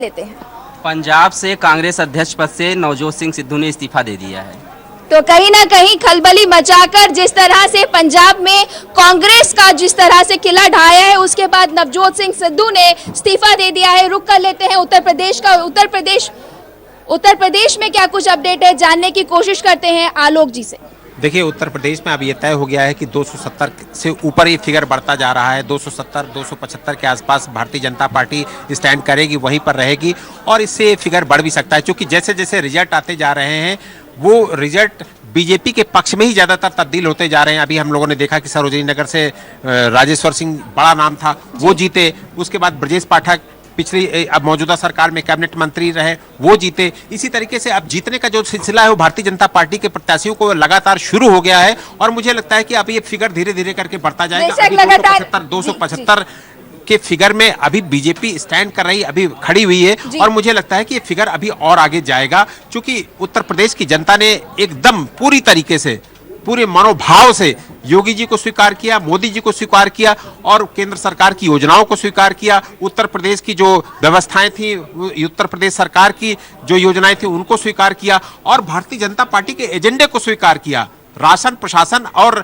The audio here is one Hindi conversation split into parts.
लेते हैं। पंजाब से कांग्रेस अध्यक्ष पद से नवजोत सिंह सिद्धू ने इस्तीफा दे दिया है। तो कहीं ना कहीं खलबली मचाकर जिस तरह से पंजाब में कांग्रेस का जिस तरह से किला ढाया है, उसके बाद नवजोत सिंह सिद्धू ने इस्तीफा दे दिया है। रुक कर लेते हैं उत्तर प्रदेश में क्या कुछ अपडेट है, जानने की कोशिश करते हैं आलोक जी से। देखिए, उत्तर प्रदेश में अब ये तय हो गया है कि 270 से ऊपर ये फिगर बढ़ता जा रहा है। 270 275 के आसपास भारतीय जनता पार्टी स्टैंड करेगी, वहीं पर रहेगी और इससे फिगर बढ़ भी सकता है, क्योंकि जैसे जैसे रिजल्ट आते जा रहे हैं वो रिजल्ट बीजेपी के पक्ष में ही ज़्यादातर तब्दील होते जा रहे हैं। अभी हम लोगों ने देखा कि सरोजिनी नगर से राजेश्वर सिंह बड़ा नाम था, वो जीते। उसके बाद ब्रजेश पाठक पिछली अब मौजूदा सरकार में कैबिनेट मंत्री रहे, वो जीते। इसी तरीके से अब जीतने का जो सिलसिला है वो भारतीय जनता पार्टी के प्रत्याशियों को लगातार शुरू हो गया है और मुझे लगता है कि अब ये फिगर धीरे धीरे करके बढ़ता जाएगा। 275 के फिगर में अभी बीजेपी स्टैंड कर रही, अभी खड़ी हुई है और मुझे लगता है कि ये फिगर अभी और आगे जाएगा, क्योंकि उत्तर प्रदेश की जनता ने एकदम पूरी तरीके से, पूरे मनोभाव से योगी जी को स्वीकार किया, मोदी जी को स्वीकार किया और केंद्र सरकार की योजनाओं को स्वीकार किया। उत्तर प्रदेश की जो व्यवस्थाएं थी, उत्तर प्रदेश सरकार की जो योजनाएं थी उनको स्वीकार किया और भारतीय जनता पार्टी के एजेंडे को स्वीकार किया। राशन, प्रशासन और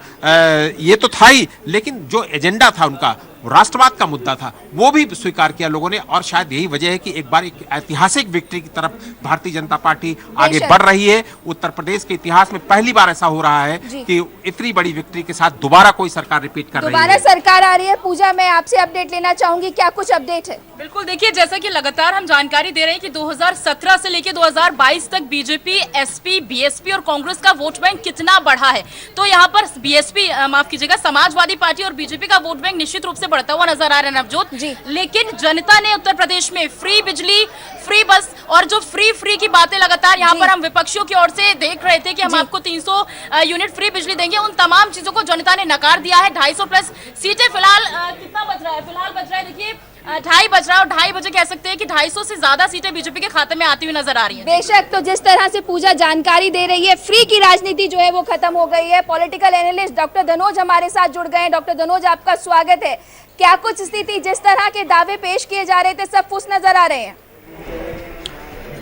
ये तो था ही, लेकिन जो एजेंडा था उनका, राष्ट्रवाद का मुद्दा था, वो भी स्वीकार किया लोगों ने। और शायद यही वजह है कि एक बार एक ऐतिहासिक विक्ट्री की तरफ भारतीय जनता पार्टी आगे बढ़ रही है। उत्तर प्रदेश के इतिहास में पहली बार ऐसा हो रहा है कि इतनी बड़ी विक्ट्री के साथ दोबारा कोई सरकार रिपीट कर रही है। दोबारा सरकार आ रही है। पूजा, मैं आपसे अपडेट लेना चाहूंगी, क्या कुछ अपडेट है? बिल्कुल, देखिए, जैसा कि लगातार हम जानकारी दे रहे हैं कि 2017 से लेकर 2022 तक बीजेपी, एसपी, बीएसपी और कांग्रेस का वोट बैंक कितना बढ़ा है। तो यहाँ पर बीएसपी, माफ कीजिएगा, समाजवादी पार्टी और बीजेपी का वोट बैंक निश्चित रूप से बढ़ता हुआ नजर आ रहा है नवजोत जी। लेकिन जनता ने उत्तर प्रदेश में फ्री बिजली, फ्री बस और जो फ्री की बातें लगातार यहाँ पर हम विपक्षियों की ओर से देख रहे थे कि हम आपको 300 यूनिट फ्री बिजली देंगे, उन तमाम चीजों को जनता ने नकार दिया है। 250 प्लस सीटें फिलहाल कितना बज रहा है? फिलहाल बज रहा है, देखिए 2:30 बज रहा है और 2:30 बजे कह सकते हैं कि 250 से ज्यादा सीटें बीजेपी के खाते में आती हुई नजर आ रही है। बेशक, तो जिस तरह से पूजा जानकारी दे रही है, फ्री की राजनीति जो है वो खत्म हो गई है। पॉलिटिकल एनालिस्ट डॉक्टर धनोज हमारे साथ जुड़ गए हैं। डॉक्टर धनोज, आपका स्वागत है। क्या कुछ स्थिति, जिस तरह के दावे पेश किए जा रहे थे, सब फुस नजर आ रहे हैं?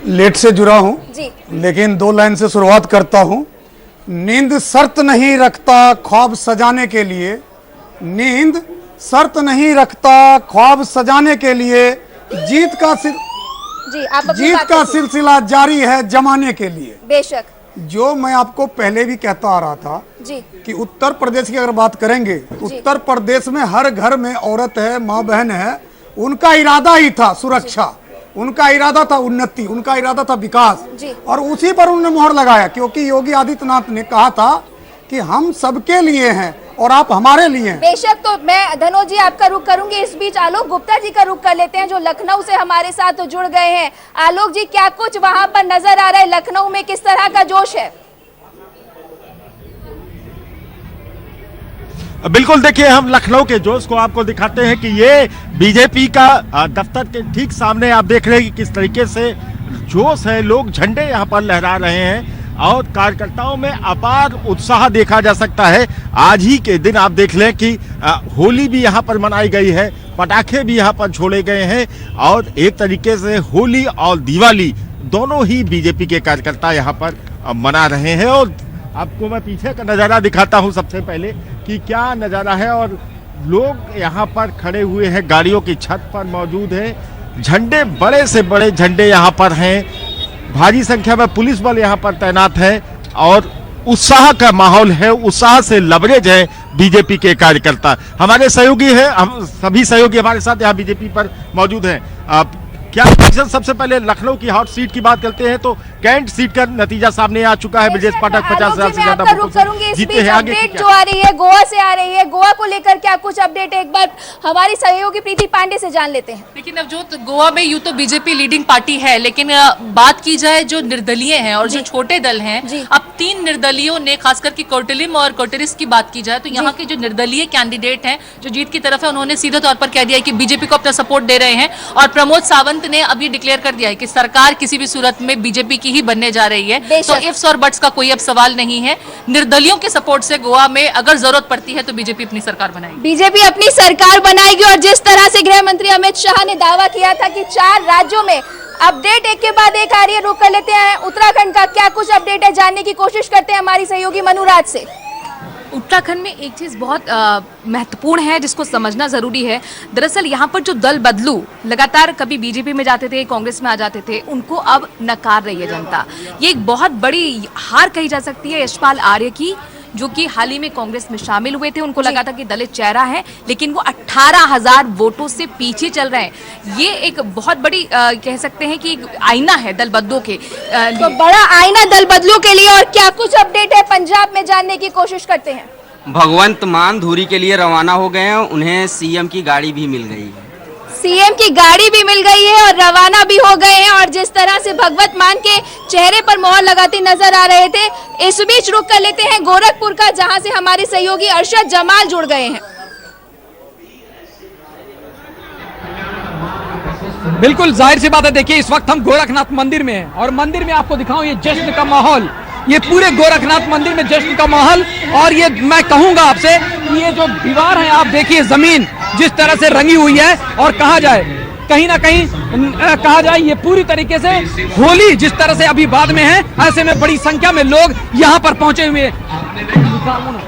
लेट से जुड़ा हूं जी, लेकिन 2 लाइन से शुरुआत करता हूं। नींद शर्त नहीं रखता ख्वाब सजाने के लिए, नींद शर्त नहीं रखता ख्वाब सजाने के लिए, जीत का सिलसिला जारी है जमाने के लिए। बेशक, जो मैं आपको पहले भी कहता आ रहा था जी कि उत्तर प्रदेश की अगर बात करेंगे तो उत्तर प्रदेश में हर घर में औरत है, माँ बहन है। उनका इरादा ही था सुरक्षा, उनका इरादा था उन्नति, उनका इरादा था विकास और उसी पर उन्होंने मोहर लगाया, क्योंकि योगी आदित्यनाथ ने कहा था कि हम सबके लिए हैं और आप हमारे लिए हैं। बेशक, तो मैं धनोज जी आपका रुख करूंगी। इस बीच आलोक गुप्ता जी का रुख कर लेते हैं, जो लखनऊ से हमारे साथ जुड़ गए हैं। आलोक जी, क्या कुछ वहां पर नजर आ रहा है? लखनऊ में किस तरह का जोश है? बिल्कुल, देखिए, हम लखनऊ के जोश को आपको दिखाते हैं कि ये बीजेपी का दफ्तर के ठीक सामने आप देख रहे हैं कि किस तरीके से जोश है, लोग झंडे यहाँ पर लहरा रहे हैं और कार्यकर्ताओं में अपार उत्साह देखा जा सकता है। आज ही के दिन आप देख लें कि होली भी यहाँ पर मनाई गई है, पटाखे भी यहाँ पर छोड़े गए हैं और एक तरीके से होली और दिवाली दोनों ही बीजेपी के कार्यकर्ता यहाँ पर मना रहे हैं। और आपको मैं पीछे का नज़ारा दिखाता हूँ सबसे पहले कि क्या नज़ारा है। और लोग यहाँ पर खड़े हुए हैं, गाड़ियों की छत पर मौजूद है, झंडे, बड़े से बड़े झंडे यहाँ पर हैं, भारी संख्या में पुलिस बल यहाँ पर तैनात है और उत्साह का माहौल है, उत्साह से लबरेज है बीजेपी के कार्यकर्ता। हमारे सहयोगी हैं, हम सभी सहयोगी हमारे साथ यहाँ बीजेपी पर मौजूद हैं। क्या सबसे पहले लखनऊ की हॉट सीट की बात करते हैं तो कैंट सीट का नतीजा सामने आ चुका है। ब्रजेश पाठक 50,000 से ज्यादा जीते हैं। अपडेट जो आ रही है गोवा से आ रही है, गोवा को लेकर क्या कुछ अपडेट है? एक बार हमारी सहयोगी प्रीति पांडे से जान लेते हैं। लेकिन नवजोत, गोवा में यूं तो बीजेपी लीडिंग पार्टी है, लेकिन बात की जाए जो निर्दलीय हैं और जो छोटे दल हैं, अब 3 निर्दलीयों ने, खासकर की कोटलिम और कोटरिस की बात की जाए तो यहाँ के जो निर्दलीय कैंडिडेट हैं जो जीत की तरफ है, उन्होंने सीधे तौर पर कह दिया कि बीजेपी को अपना सपोर्ट दे रहे हैं। और प्रमोद सावंत ने अब ये डिक्लेयर कर दिया है कि सरकार किसी भी सूरत में बीजेपी की ही बनने जा रही है। तो इफ्स और बट्स का कोई अब सवाल नहीं है। निर्दलियों के सपोर्ट से गोवा में अगर जरूरत पड़ती है तो बीजेपी अपनी सरकार बनाएगी, बीजेपी अपनी सरकार बनाएगी। और जिस तरह से गृह मंत्री अमित शाह ने दावा किया था कि 4 राज्यों में अपडेट एक के बाद एक आ रही है, रुक कर लेते हैं उत्तराखंड का क्या कुछ अपडेट है जानने की कोशिश करते हैं हमारी सहयोगी मनुराज से। उत्तराखंड में एक चीज़ बहुत महत्वपूर्ण है जिसको समझना ज़रूरी है। दरअसल यहाँ पर जो दल बदलू लगातार कभी बीजेपी में जाते थे, कांग्रेस में आ जाते थे, उनको अब नकार रही है जनता। ये एक बहुत बड़ी हार कही जा सकती है यशपाल आर्य की, जो कि हाल ही में कांग्रेस में शामिल हुए थे। उनको लगा था कि दलित चेहरा है, लेकिन वो 18,000 वोटों से पीछे चल रहे हैं। ये एक बहुत बड़ी कह सकते हैं कि आईना है दल बदलू के तो बड़ा आईना दल बदलू के लिए। और क्या कुछ अपडेट है पंजाब में जानने की कोशिश करते हैं। भगवंत मान धुरी के लिए रवाना हो गए हैं, उन्हें सीएम की गाड़ी भी मिल गई है। सीएम की गाड़ी भी मिल गई है और रवाना भी हो गए हैं। और जिस तरह से भगवत मान के चेहरे पर मोहर लगाते नजर आ रहे थे, इस बीच रुक कर लेते हैं गोरखपुर का, जहां से हमारे सहयोगी अरशद जमाल जुड़ गए हैं। बिल्कुल जाहिर सी बात है। देखिए इस वक्त हम गोरखनाथ मंदिर में हैं और मंदिर में आपको दिखाऊं ये जश्न का माहौल, ये पूरे गोरखनाथ मंदिर में जश्न का माहौल। और ये मैं कहूंगा आपसे कि ये जो दीवार है, आप देखिए जमीन जिस तरह से रंगी हुई है, और कहा जाए कहीं ना कहीं कहा जाए ये पूरी तरीके से होली जिस तरह से अभी बाद में है, ऐसे में बड़ी संख्या में लोग यहाँ पर पहुंचे हुए हैं।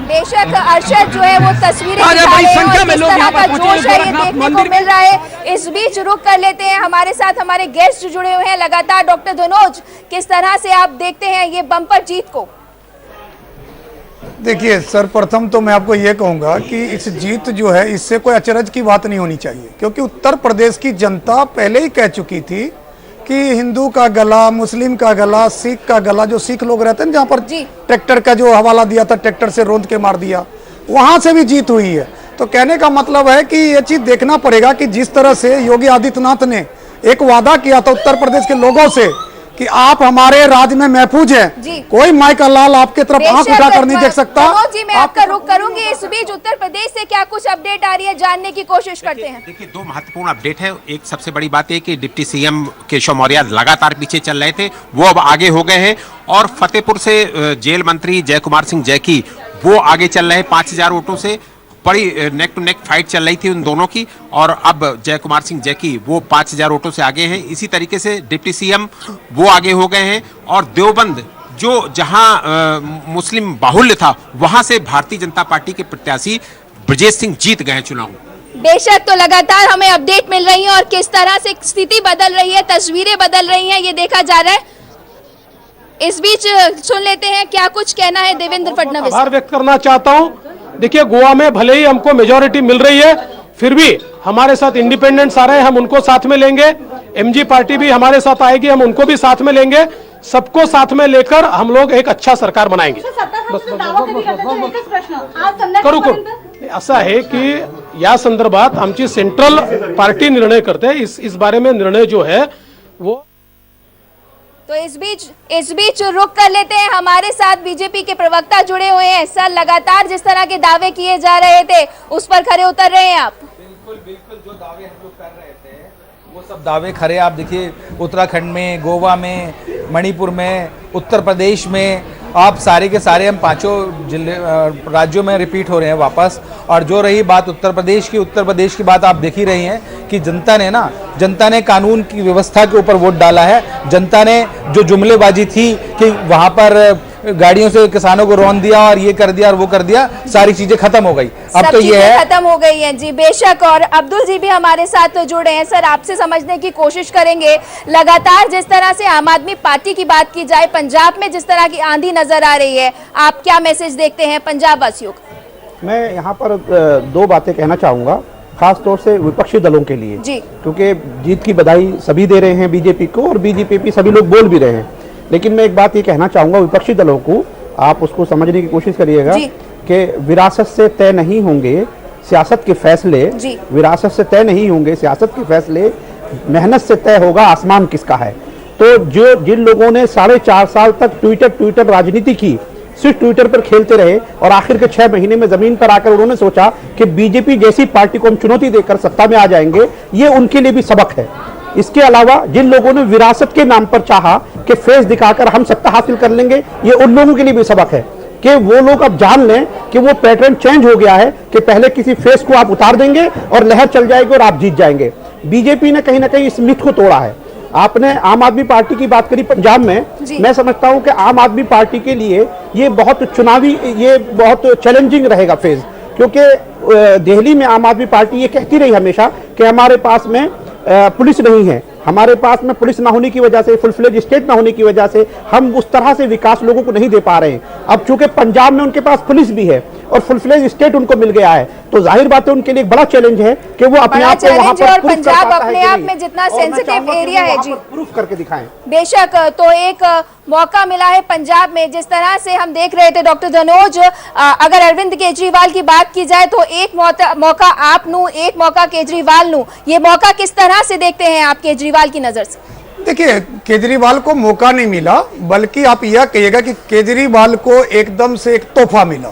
बेशक अरशद जो है वो तस्वीरें दिखा रहे हैं और किस तरह का जोश है ये देखने को मिल रहा है। इस बीच रुक कर लेते हैं, हमारे साथ हमारे गेस्ट जुड़े हुए हैं लगातार। डॉक्टर धनोज, किस तरह से आप देखते हैं ये बम्पर जीत को? देखिए सर्वप्रथम तो मैं आपको ये कहूंगा कि इस जीत जो है इससे कोई अचरज की बात नहीं होनी चाहिए, क्योंकि उत्तर प्रदेश की जनता पहले ही कह चुकी थी कि हिंदू का गला, मुस्लिम का गला, सिख का गला, जो सिख लोग रहते हैं जहाँ पर ट्रैक्टर का जो हवाला दिया था, ट्रैक्टर से रोंद के मार दिया, वहां से भी जीत हुई है। तो कहने का मतलब है कि ये चीज देखना पड़ेगा कि जिस तरह से योगी आदित्यनाथ ने एक वादा किया था उत्तर प्रदेश के लोगों से कि आप हमारे राज्य में महफूज हैं, कोई माई का लाल आपके तरफ आंख उठाकर नहीं देख सकता। जी मैं आपका रुख करूंगी। इस बीच उत्तर प्रदेश से क्या कुछ अपडेट आ रही है जानने की कोशिश करते हैं। देखिए दो महत्वपूर्ण अपडेट है। एक सबसे बड़ी बात है कि डिप्टी सीएम केशव मौर्य लगातार पीछे चल रहे थे, वो अब आगे हो गए हैं। और फतेहपुर से जेल मंत्री जय कुमार सिंह जैकी वो आगे चल रहे हैं 5,000 वोटों से। बड़ी नेक टू नेक फाइट चल रही थी उन दोनों की, और अब जय कुमार सिंह जैकी वो 5,000 वोटों से आगे हैं। इसी तरीके से डिप्टी सीएम वो आगे हो गए हैं। और देवबंद जो जहां मुस्लिम बाहुल्य था, वहां से भारतीय जनता पार्टी के प्रत्याशी ब्रजेश सिंह जीत गए हैं चुनाव। बेशक तो लगातार हमें अपडेट मिल रही है और किस तरह से स्थिति बदल रही है, तस्वीरें बदल रही हैं, ये देखा जा रहा है। इस बीच सुन लेते हैं क्या कुछ कहना है देवेंद्र फडणवीस। आभार व्यक्त करना चाहता हूं। देखिए गोवा में भले ही हमको मेजोरिटी मिल रही है, फिर भी हमारे साथ इंडिपेंडेंट्स आ रहे हैं, हम उनको साथ में लेंगे। एमजी पार्टी भी हमारे साथ आएगी, हम उनको भी साथ में लेंगे। सबको साथ में लेकर हम लोग एक अच्छा सरकार बनाएंगे। करू असं आहे की या संदर्भात आमची सेंट्रल पार्टी निर्णय करते हैं। इस बारे में निर्णय जो है वो तो इस बीच रुक कर लेते हैं, हमारे साथ बीजेपी के प्रवक्ता जुड़े हुए हैं। सर लगातार जिस तरह के दावे किए जा रहे थे उस पर खरे उतर रहे हैं आप? बिल्कुल जो दावे हम लोग कर रहे थे वो सब दावे खरे। आप देखिए उत्तराखंड में, गोवा में, मणिपुर में, उत्तर प्रदेश में, आप सारे के सारे हम पांचों जिले राज्यों में रिपीट हो रहे हैं वापस। और जो रही बात उत्तर प्रदेश की बात आप देख ही रही हैं कि जनता ने कानून की व्यवस्था के ऊपर वोट डाला है। जनता ने जो जुमलेबाजी थी कि वहां पर गाड़ियों से किसानों को रौंद दिया और ये कर दिया और वो कर दिया, सारी चीजें खत्म हो गई। अब तो ये है खत्म हो गई है जी। बेशक। और अब्दुल जी भी हमारे साथ जुड़े हैं। सर आपसे समझने की कोशिश करेंगे, लगातार जिस तरह से आम आदमी पार्टी की बात की जाए, पंजाब में जिस तरह की आंधी नजर आ रही है, आप क्या मैसेज देखते हैं पंजाब वासियों को? मैं यहाँ पर दो बातें कहना चाहूँगा, खास तौर से विपक्षी दलों के लिए जी, क्योंकि जीत की बधाई सभी दे रहे हैं बीजेपी को और बीजेपी सभी लोग बोल भी रहे हैं। लेकिन मैं एक बात ये कहना चाहूँगा विपक्षी दलों को, आप उसको समझने की कोशिश करिएगा कि विरासत से तय नहीं होंगे सियासत के फैसले, विरासत से तय नहीं होंगे सियासत के फैसले, मेहनत से तय होगा आसमान किसका है। तो जिन लोगों ने 4.5 साल तक ट्विटर राजनीति की, सिर्फ ट्विटर पर खेलते रहे और आखिर के 6 महीने में जमीन पर आकर उन्होंने सोचा कि बीजेपी जैसी पार्टी को हम चुनौती देकर सत्ता में आ जाएंगे, ये उनके लिए भी सबक है। इसके अलावा जिन लोगों ने विरासत के नाम पर चाहा कि फेस दिखाकर हम सत्ता हासिल कर लेंगे, ये उन लोगों के लिए भी सबक है कि वो लोग अब जान लें कि वो पैटर्न चेंज हो गया है कि पहले किसी फेस को आप उतार देंगे और लहर चल जाएगी और आप जीत जाएंगे। बीजेपी ने कहीं ना कहीं इस मिथ को तोड़ा है आपने आम आदमी पार्टी की बात करी पंजाब में, मैं समझता हूं कि आम आदमी पार्टी के लिए ये बहुत चैलेंजिंग रहेगा फेज, क्योंकि दिल्ली में आम आदमी पार्टी ये कहती रही हमेशा कि हमारे पास में पुलिस नहीं है, हमारे पास में पुलिस ना होने की वजह से, फुल फ्लेज स्टेट ना होने की वजह से हम उस तरह से विकास लोगों को नहीं दे पा रहे हैं। अब चूंकि पंजाब में उनके पास पुलिस भी है और फुल फ्लेज स्टेट उनको मिल गया है, तो जाहिर बात है उनके लिए एक बड़ा चैलेंज है कि वो अपने आप को वहां पर पंजाब अपने आप में जितना सेंसिटिव एरिया है जी, प्रूफ करके दिखाएं। बेशक, तो एक मौका मिला है पंजाब में। जिस तरह से हम देख रहे थे डॉक्टर धनोज, अगर अरविंद केजरीवाल की बात की जाए तो एक मौका आप नू, एक मौका केजरीवाल नू, ये मौका किस तरह से देखते हैं आप केजरीवाल की नजर से? देखिए, केजरीवाल को मौका नहीं मिला, बल्कि आप यह कहिएगा कि केजरीवाल को एकदम से एक तोहफा मिला,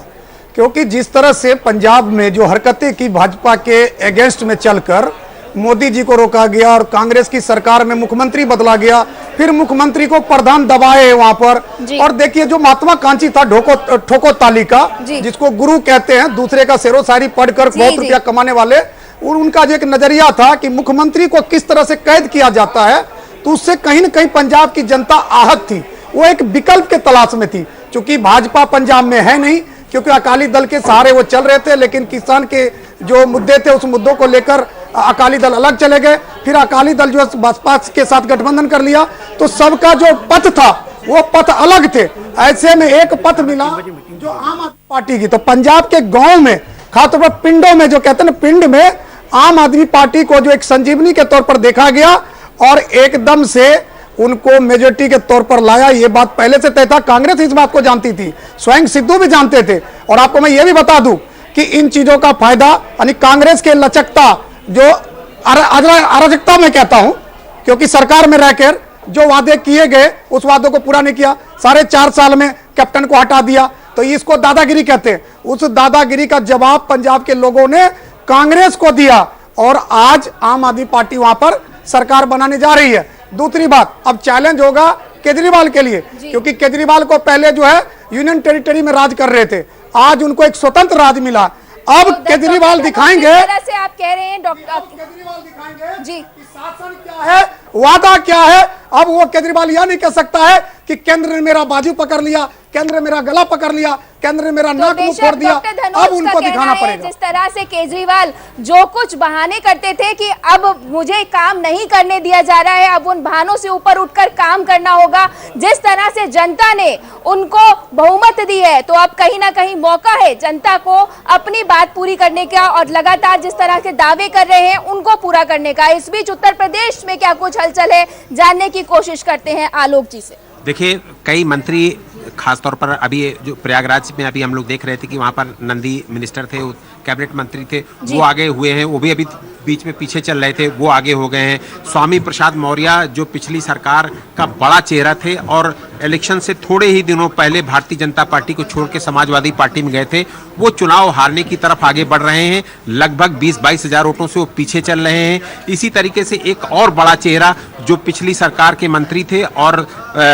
क्योंकि जिस तरह से पंजाब में जो हरकतें की भाजपा के अगेंस्ट में चलकर मोदी जी को रोका गया और कांग्रेस की सरकार में मुख्यमंत्री बदला गया, फिर मुख्यमंत्री को प्रधान दबाए वहां पर, और देखिए जो महात्मा कांची था ठोको ताली का, जिसको गुरु कहते हैं, दूसरे का शेरो शायरी पढ़कर बहुत रुपया कमाने वाले, उनका जो एक नजरिया था कि मुख्यमंत्री को किस तरह से कैद किया जाता है, तो उससे कहीं न कहीं पंजाब की जनता आहत थी, वो एक विकल्प के तलाश में थी। चूंकि भाजपा पंजाब में है नहीं, क्योंकि अकाली दल के सहारे वो चल रहे थे, लेकिन किसान के जो मुद्दे थे उस मुद्दों को लेकर अकाली दल अलग चले गए, फिर अकाली दल जो बसपा के साथ गठबंधन कर लिया, तो सबका जो पथ था वो पथ अलग थे। ऐसे में एक पथ मिला जो आम आदमी पार्टी की। तो पंजाब के गांव में, खासतौर पर पिंडों में, जो कहते हैं ना, पिंड में आम आदमी पार्टी को जो एक संजीवनी के तौर पर देखा गया और एकदम से उनको मेजोरिटी के तौर पर लाया। ये बात पहले से तय था, कांग्रेस इस बात को जानती थी, स्वयं सिद्धू भी जानते थे। और आपको मैं ये भी बता दूं कि इन चीजों का फायदा, यानी कांग्रेस के लचकता, जो अराजकता में कहता हूं, क्योंकि सरकार में रहकर जो वादे किए गए उस वादों को पूरा नहीं किया, 4.5 साल में कैप्टन को हटा दिया, तो इसको दादागिरी कहते हैं। उस दादागिरी का जवाब पंजाब के लोगों ने कांग्रेस को दिया और आज आम आदमी पार्टी वहां पर सरकार बनाने जा रही है। दूसरी बात, अब चैलेंज होगा केजरीवाल के लिए, क्योंकि केजरीवाल को पहले जो है यूनियन टेरिटरी में राज कर रहे थे, आज उनको एक स्वतंत्र राज मिला। अब केजरीवाल दिखाएंगे, से आप कह रहे हैं डॉक्टर केजरीवाल दिखाएंगे जी कि शासन क्या है, वादा क्या है। अब वो केजरीवाल यह नहीं कह सकता है कि केंद्र ने मेरा बाजू पकड़ लिया, केंद्र ने मेरा गला पकड़ लिया, केंद्र ने मेरा नाक मुंह फोड़ दिया। अब उनको दिखाना पड़ेगा। जिस तरह से केजरीवाल जो कुछ बहाने करते थे कि अब मुझे काम नहीं करने दिया जा रहा है, अब उन बहानों से ऊपर उठकर काम करना होगा। जिस तरह से जनता ने उनको बहुमत दी है, तो अब कहीं ना कहीं मौका है जनता को अपनी बात पूरी करने का, और लगातार जिस तरह के दावे कर रहे हैं उनको पूरा करने का। इस बीच उत्तर प्रदेश में क्या कुछ हलचल है, जानने की कोशिश करते हैं आलोक जी से। देखिए, कई मंत्री, खासतौर पर अभी जो प्रयागराज में अभी हम लोग देख रहे थे कि वहाँ पर नंदी मिनिस्टर थे, कैबिनेट मंत्री थे, वो आगे हुए हैं, वो भी अभी बीच में पीछे चल रहे थे, वो आगे हो गए हैं। स्वामी प्रसाद मौर्य जो पिछली सरकार का बड़ा चेहरा थे और इलेक्शन से थोड़े ही दिनों पहले भारतीय जनता पार्टी को छोड़ के समाजवादी पार्टी में गए थे, वो चुनाव हारने की तरफ आगे बढ़ रहे हैं। लगभग 20-22 हजार वोटों से वो पीछे चल रहे हैं। इसी तरीके से एक और बड़ा चेहरा जो पिछली सरकार के मंत्री थे और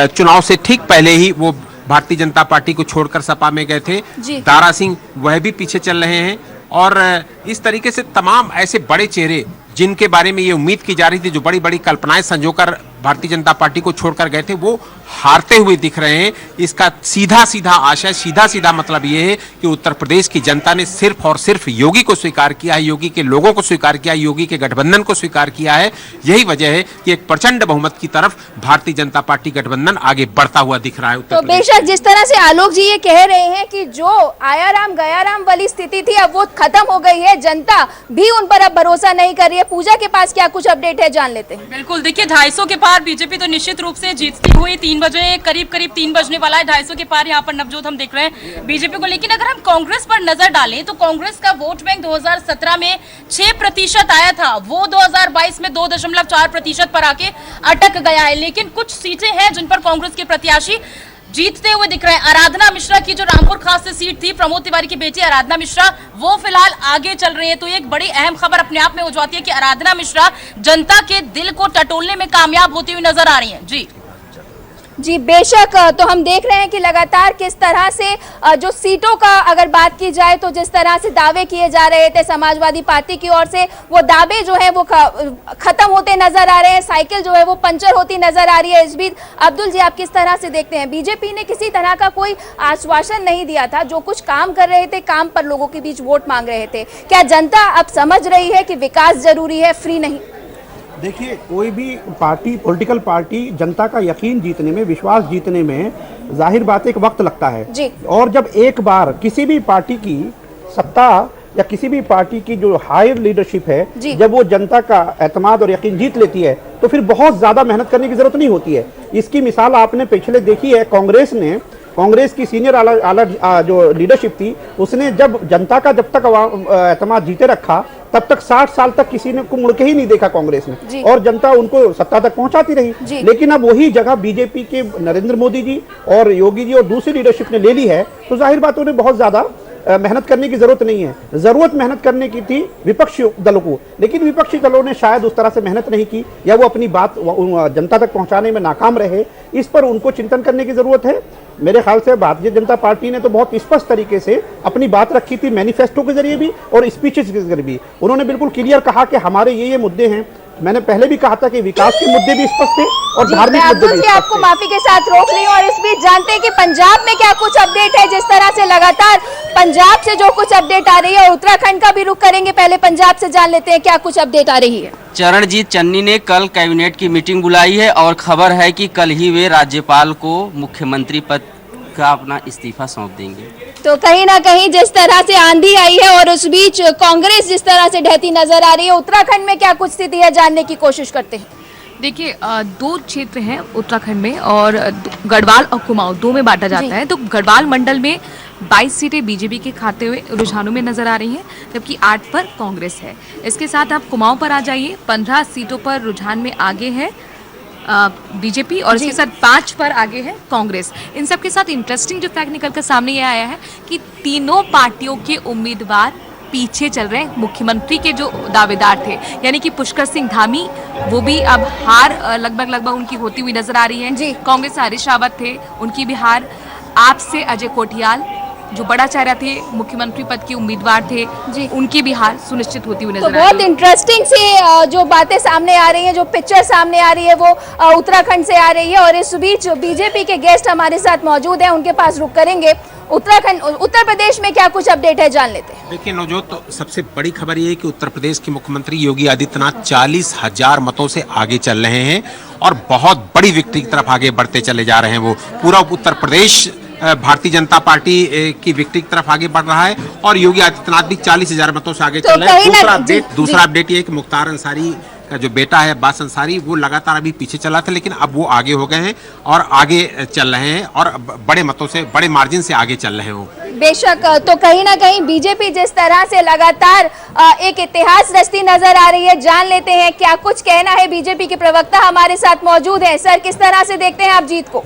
चुनाव से ठीक पहले ही वो भारतीय जनता पार्टी को छोड़कर सपा में गए थे, दारा सिंह, वह भी पीछे चल रहे हैं। और इस तरीके से तमाम ऐसे बड़े चेहरे जिनके बारे में ये उम्मीद की जा रही थी, जो बड़ी बड़ी कल्पनाएं संजोकर भारतीय जनता पार्टी को छोड़कर गए थे, वो हारते हुए दिख रहे हैं। इसका सीधा सीधा आशय, सीधा सीधा मतलब ये है कि उत्तर प्रदेश की जनता ने सिर्फ और सिर्फ योगी को स्वीकार किया है, योगी के लोगों को स्वीकार किया है, योगी के गठबंधन को स्वीकार किया है। यही वजह है कि एक प्रचंड बहुमत की तरफ भारतीय जनता पार्टी गठबंधन आगे बढ़ता हुआ दिख रहा है उत्तर प्रदेश। बेशक जिस तरह से आलोक जी ये कह रहे हैं कि जो आया राम गया राम वाली स्थिति थी, अब वो खत्म हो गई है, जनता भी उन पर अब भरोसा नहीं कर रही है। पूजा के पास क्या कुछ अपडेट है, जान लेते हैं। बिल्कुल, देखिए 250 के पार बीजेपी तो निश्चित रूप से जीतती हुई 3 बजे करीब 3 बजने वाला है। 250 के पार यहाँ पर नवजोत हम देख रहे हैं बीजेपी को। लेकिन अगर हम कांग्रेस पर नजर डालें तो कांग्रेस का वोट बैंक 2017 में 6% आया था, वो 2022 में 2.4% पर आके अटक गया है। लेकिन कुछ सीटें हैं जिन पर कांग्रेस के प्रत्याशी जीतते हुए दिख रहे हैं। आराधना मिश्रा की जो रामपुर खास से सीट थी, प्रमोद तिवारी की बेटी आराधना मिश्रा, वो फिलहाल आगे चल रही है। तो एक बड़ी अहम खबर अपने आप में हो जाती है कि आराधना मिश्रा जनता के दिल को टटोलने में कामयाब होती हुई नजर आ रही हैं। जी जी बेशक, तो हम देख रहे हैं कि लगातार किस तरह से जो सीटों का अगर बात की जाए तो जिस तरह से दावे किए जा रहे थे समाजवादी पार्टी की ओर से, वो दावे जो है वो खत्म होते नजर आ रहे हैं, साइकिल जो है वो पंचर होती नजर आ रही है। इस बीच अब्दुल जी, आप किस तरह से देखते हैं, बीजेपी ने किसी तरह का कोई आश्वासन नहीं दिया था, जो कुछ काम कर रहे थे काम पर लोगों के बीच वोट मांग रहे थे, क्या जनता अब समझ रही है कि विकास जरूरी है, फ्री नहीं? देखिए, कोई भी पार्टी, पॉलिटिकल पार्टी जनता का यकीन जीतने में, विश्वास जीतने में जाहिर बात एक वक्त लगता है जी। और जब एक बार किसी भी पार्टी की सत्ता या किसी भी पार्टी की जो हायर लीडरशिप है, जब वो जनता का एतमाद और यकीन जीत लेती है तो फिर बहुत ज्यादा मेहनत करने की जरूरत नहीं होती है। इसकी मिसाल आपने पिछले देखी है, कांग्रेस की सीनियर आला जो लीडरशिप थी, उसने जब जनता का जब तक एतमाद जीते रखा तब तक 60 साल तक किसी ने को मुड़ के ही नहीं देखा कांग्रेस ने, और जनता उनको सत्ता तक पहुंचाती रही। लेकिन अब वही जगह बीजेपी के नरेंद्र मोदी जी और योगी जी और दूसरी लीडरशिप ने ले ली है, तो जाहिर बात उन्हें बहुत ज्यादा मेहनत करने की जरूरत नहीं है। जरूरत मेहनत करने की थी विपक्षी दलों को, लेकिन विपक्षी दलों ने शायद उस तरह से मेहनत नहीं की या वो अपनी बात जनता तक पहुंचाने में नाकाम रहे। इस पर उनको चिंतन करने की जरूरत है। मेरे ख्याल से भारतीय जनता पार्टी ने तो बहुत स्पष्ट तरीके से अपनी बात रखी थी, मैनिफेस्टो के जरिए भी और स्पीचेस के जरिए भी। उन्होंने बिल्कुल क्लियर कहा कि हमारे ये मुद्दे हैं। मैंने पहले भी कहा था कि विकास के मुद्दे भी स्पष्ट थे और धार्मिक मुद्दे भी स्पष्ट थे। आपको माफी के साथ रोक रही हूँ और इस बीच जानते हैं कि पंजाब में क्या कुछ अपडेट है। जिस तरह से लगातार पंजाब से जो कुछ अपडेट आ रही है, और उत्तराखंड का भी रुख करेंगे, पहले पंजाब से जान लेते हैं क्या कुछ अपडेट आ रही है। चरणजीत चन्नी ने कल कैबिनेट की मीटिंग बुलाई है और खबर है कि कल ही वे राज्यपाल को मुख्यमंत्री पद का अपना इस्तीफा सौंप देंगे। तो कहीं ना कहीं जिस तरह से आंधी आई है और उस बीच कांग्रेस जिस तरह से ढहती नजर आ रही है, उत्तराखंड में क्या कुछ स्थिति है जानने की कोशिश करते हैं। देखिए, दो क्षेत्र हैं उत्तराखंड में और गढ़वाल और कुमाऊं दो में बांटा जाता है। तो गढ़वाल मंडल में 22 सीटें बीजेपी के खाते हुए रुझानों में नजर आ रही हैं, जबकि 8 पर कांग्रेस है। इसके साथ आप कुमाऊं पर आ जाइए, 15 सीटों पर रुझान में आगे है बीजेपी और इसके साथ 5 पर आगे है कांग्रेस। इन सब के साथ इंटरेस्टिंग जो फैक्ट निकल कर सामने ये आया है कि तीनों पार्टियों के उम्मीदवार पीछे चल रहे हैं मुख्यमंत्री के जो दावेदार थे, यानी कि पुष्कर सिंह धामी, वो भी अब हार लगभग उनकी होती हुई नजर आ रही है। कांग्रेस से हरीश रावत थे, उनकी भी हार। आप से अजय कोटियाल जो बड़ा चेहरा थे, मुख्यमंत्री पद के उम्मीदवार थे, उनकी भी हार सुनिश्चित होती हुई नजर आ रही है। बहुत इंटरेस्टिंग सी जो बातें सामने आ रही हैं, जो पिक्चर सामने आ रही है, वो उत्तराखंड से आ रही है। और इस बीच बीजेपी के गेस्ट हमारे साथ मौजूद हैं, उनके पास रुक करेंगे। उत्तर प्रदेश में क्या कुछ अपडेट है जान लेते हैं। देखिए नवजोत, तो सबसे बड़ी खबर ये है कि उत्तर प्रदेश के मुख्यमंत्री योगी आदित्यनाथ 40,000 मतों से आगे चल रहे हैं और बहुत बड़ी विक्ट्री की तरफ आगे बढ़ते चले जा रहे हैं। वो पूरा उत्तर प्रदेश भारतीय जनता पार्टी की विक्ट्री की तरफ आगे बढ़ रहा है और योगी आदित्यनाथ भी 40,000 मतों से आगे चल रहे हैं। दूसरा अपडेट ये है कि मुख्तार अंसारी का जो बेटा है अब्बास अंसारी, वो लगातार अभी पीछे चला था, लेकिन अब वो आगे हो गए हैं और आगे चल रहे हैं और बड़े मतों से, बड़े मार्जिन से आगे चल रहे हैं वो। बेशक, तो कहीं ना कहीं बीजेपी जिस तरह से लगातार एक इतिहास रचती नजर आ रही है, जान लेते हैं क्या कुछ कहना है। बीजेपी के प्रवक्ता हमारे साथ मौजूद है। सर, किस तरह से देखते हैं आप जीत को?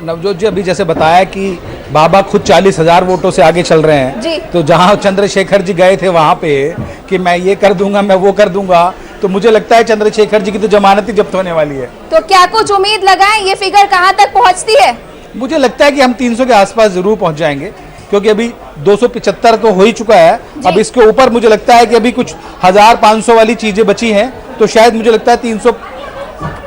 नवजोत जी, अभी जैसे बताया कि बाबा खुद 40,000 वोटों से आगे चल रहे हैं, तो जहां चंद्रशेखर जी गए थे वहां पे कि मैं ये कर दूंगा, मैं वो कर दूंगा, तो मुझे लगता है चंद्रशेखर जी की तो जमानत ही जब्त होने वाली है। तो क्या कुछ उम्मीद लगाएं, ये फिगर कहां तक पहुंचती है? मुझे लगता है कि हम 300 के आसपास जरूर पहुंच जाएंगे, क्योंकि अभी 275 तो हो ही चुका है। अब इसके ऊपर मुझे लगता है कि अभी कुछ 1500 वाली चीजें बची हैं, तो शायद मुझे लगता है 300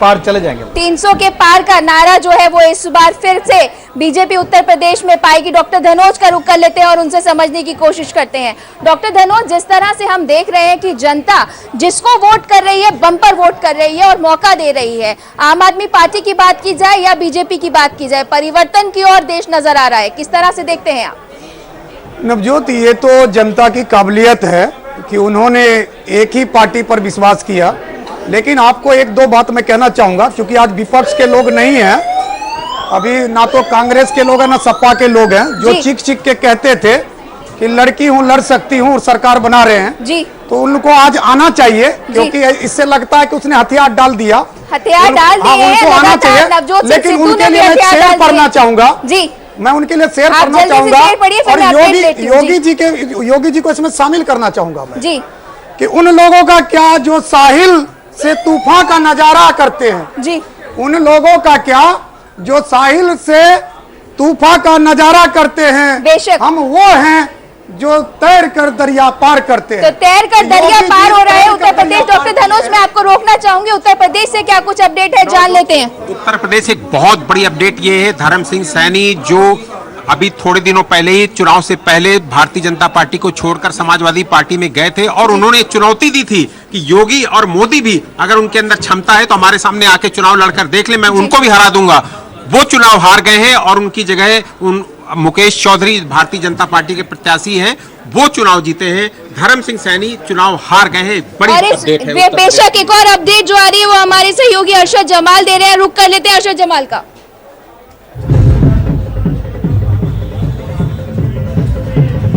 पार चले जाएंगे। 300 के पार का नारा जो है वो इस बार फिर से बीजेपी उत्तर प्रदेश में पाएगी। डॉक्टर धनोज का रुख कर लेते हैं और उनसे समझने की कोशिश करते हैं। डॉक्टर धनोज, जिस तरह से हम देख रहे हैं कि जनता जिसको वोट कर रही है, बम्पर वोट कर रही है और मौका दे रही है, आम आदमी पार्टी की बात की जाए या बीजेपी की बात की जाए, परिवर्तन की ओर देश नजर आ रहा है, किस तरह से देखते हैं आप? नवजोत, ये तो जनता की काबिलियत है कि उन्होंने एक ही पार्टी पर विश्वास किया। लेकिन आपको एक दो बात मैं कहना चाहूंगा, क्योंकि आज विपक्ष के लोग नहीं हैं, अभी ना तो कांग्रेस के लोग हैं ना सपा के लोग हैं, जो चीख चीख के कहते थे कि लड़की हूं, लड़ सकती हूं और सरकार बना रहे हैं जी, तो उनको आज आना चाहिए, क्योंकि इससे लगता है कि उसने हथियार डाल दिया, हथियार डाल दिए हैं, उनको आना चाहिए। लेकिन उनके लिए मैं शेयर पढ़ना चाहूंगा जी, मैं उनके लिए शेयर पढ़ना चाहूंगा और योगी जी को इसमें शामिल करना चाहूंगा मैं जी, कि उन लोगों का क्या जो साहिल से तूफान का नजारा करते हैं जी, उन लोगों का क्या जो साहिल से तूफा का नजारा करते हैं, बेशक हम वो हैं जो तैर कर दरिया पार करते हैं। तो तैर कर दरिया पार हो रहा है उत्तर प्रदेश। डॉक्टर धनोज, मैं आपको रोकना चाहूंगी, उत्तर प्रदेश से क्या कुछ अपडेट है जान लेते हैं। उत्तर प्रदेश एक बहुत बड़ी अपडेट ये है, धर्म सिंह सैनी जो अभी थोड़े दिनों पहले ही चुनाव से पहले भारतीय जनता पार्टी को छोड़कर समाजवादी पार्टी में गए थे और उन्होंने चुनौती दी थी कि योगी और मोदी भी अगर उनके अंदर क्षमता है तो हमारे सामने आके चुनाव लड़कर देख ले, मैं उनको भी हरा दूंगा। वो चुनाव हार गए हैं और उनकी जगह उन मुकेश चौधरी भारतीय जनता पार्टी के प्रत्याशी हैं, वो चुनाव जीते हैं। धर्म सिंह सैनी चुनाव हार गए हैं। बड़ी अपडेट है। बेशक एक और अपडेट जो आ रही है वो हमारे सहयोगी अरशद जमाल दे रहे हैं, रुक कर लेते हैं अरशद जमाल का।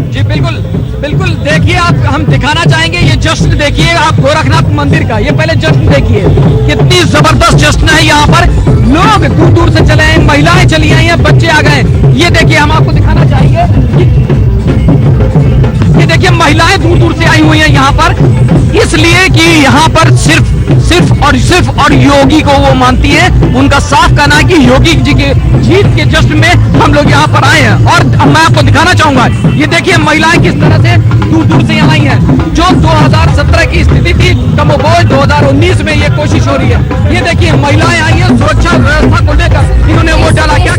जी बिल्कुल बिल्कुल, देखिए आप, हम दिखाना चाहेंगे ये जश्न देखिए आप गोरखनाथ मंदिर का, ये पहले जश्न देखिए, कितनी जबरदस्त जश्न है। यहाँ पर लोग दूर दूर से चले हैं, महिलाएं चली आई हैं, बच्चे आ गए। ये देखिए हम आपको दिखाना चाहेंगे, ये देखिए महिलाएं दूर दूर से आई हुई हैं यहाँ पर, इसलिए कि यहाँ पर सिर्फ और योगी को वो मानती है। उनका साफ कहना है कि योगी जी के जीत के जश्न में हम लोग यहाँ पर आए हैं। और मैं आपको दिखाना चाहूंगा, ये देखिए महिलाएं किस तरह से दूर दूर से यहाँ आई हैं। जो 2017 की स्थिति थी कमोबोज 2019 में ये कोशिश हो रही है। ये देखिए महिलाएं आई हैं सुरक्षा व्यवस्था को लेकर, इन्होंने वोट डाला। क्या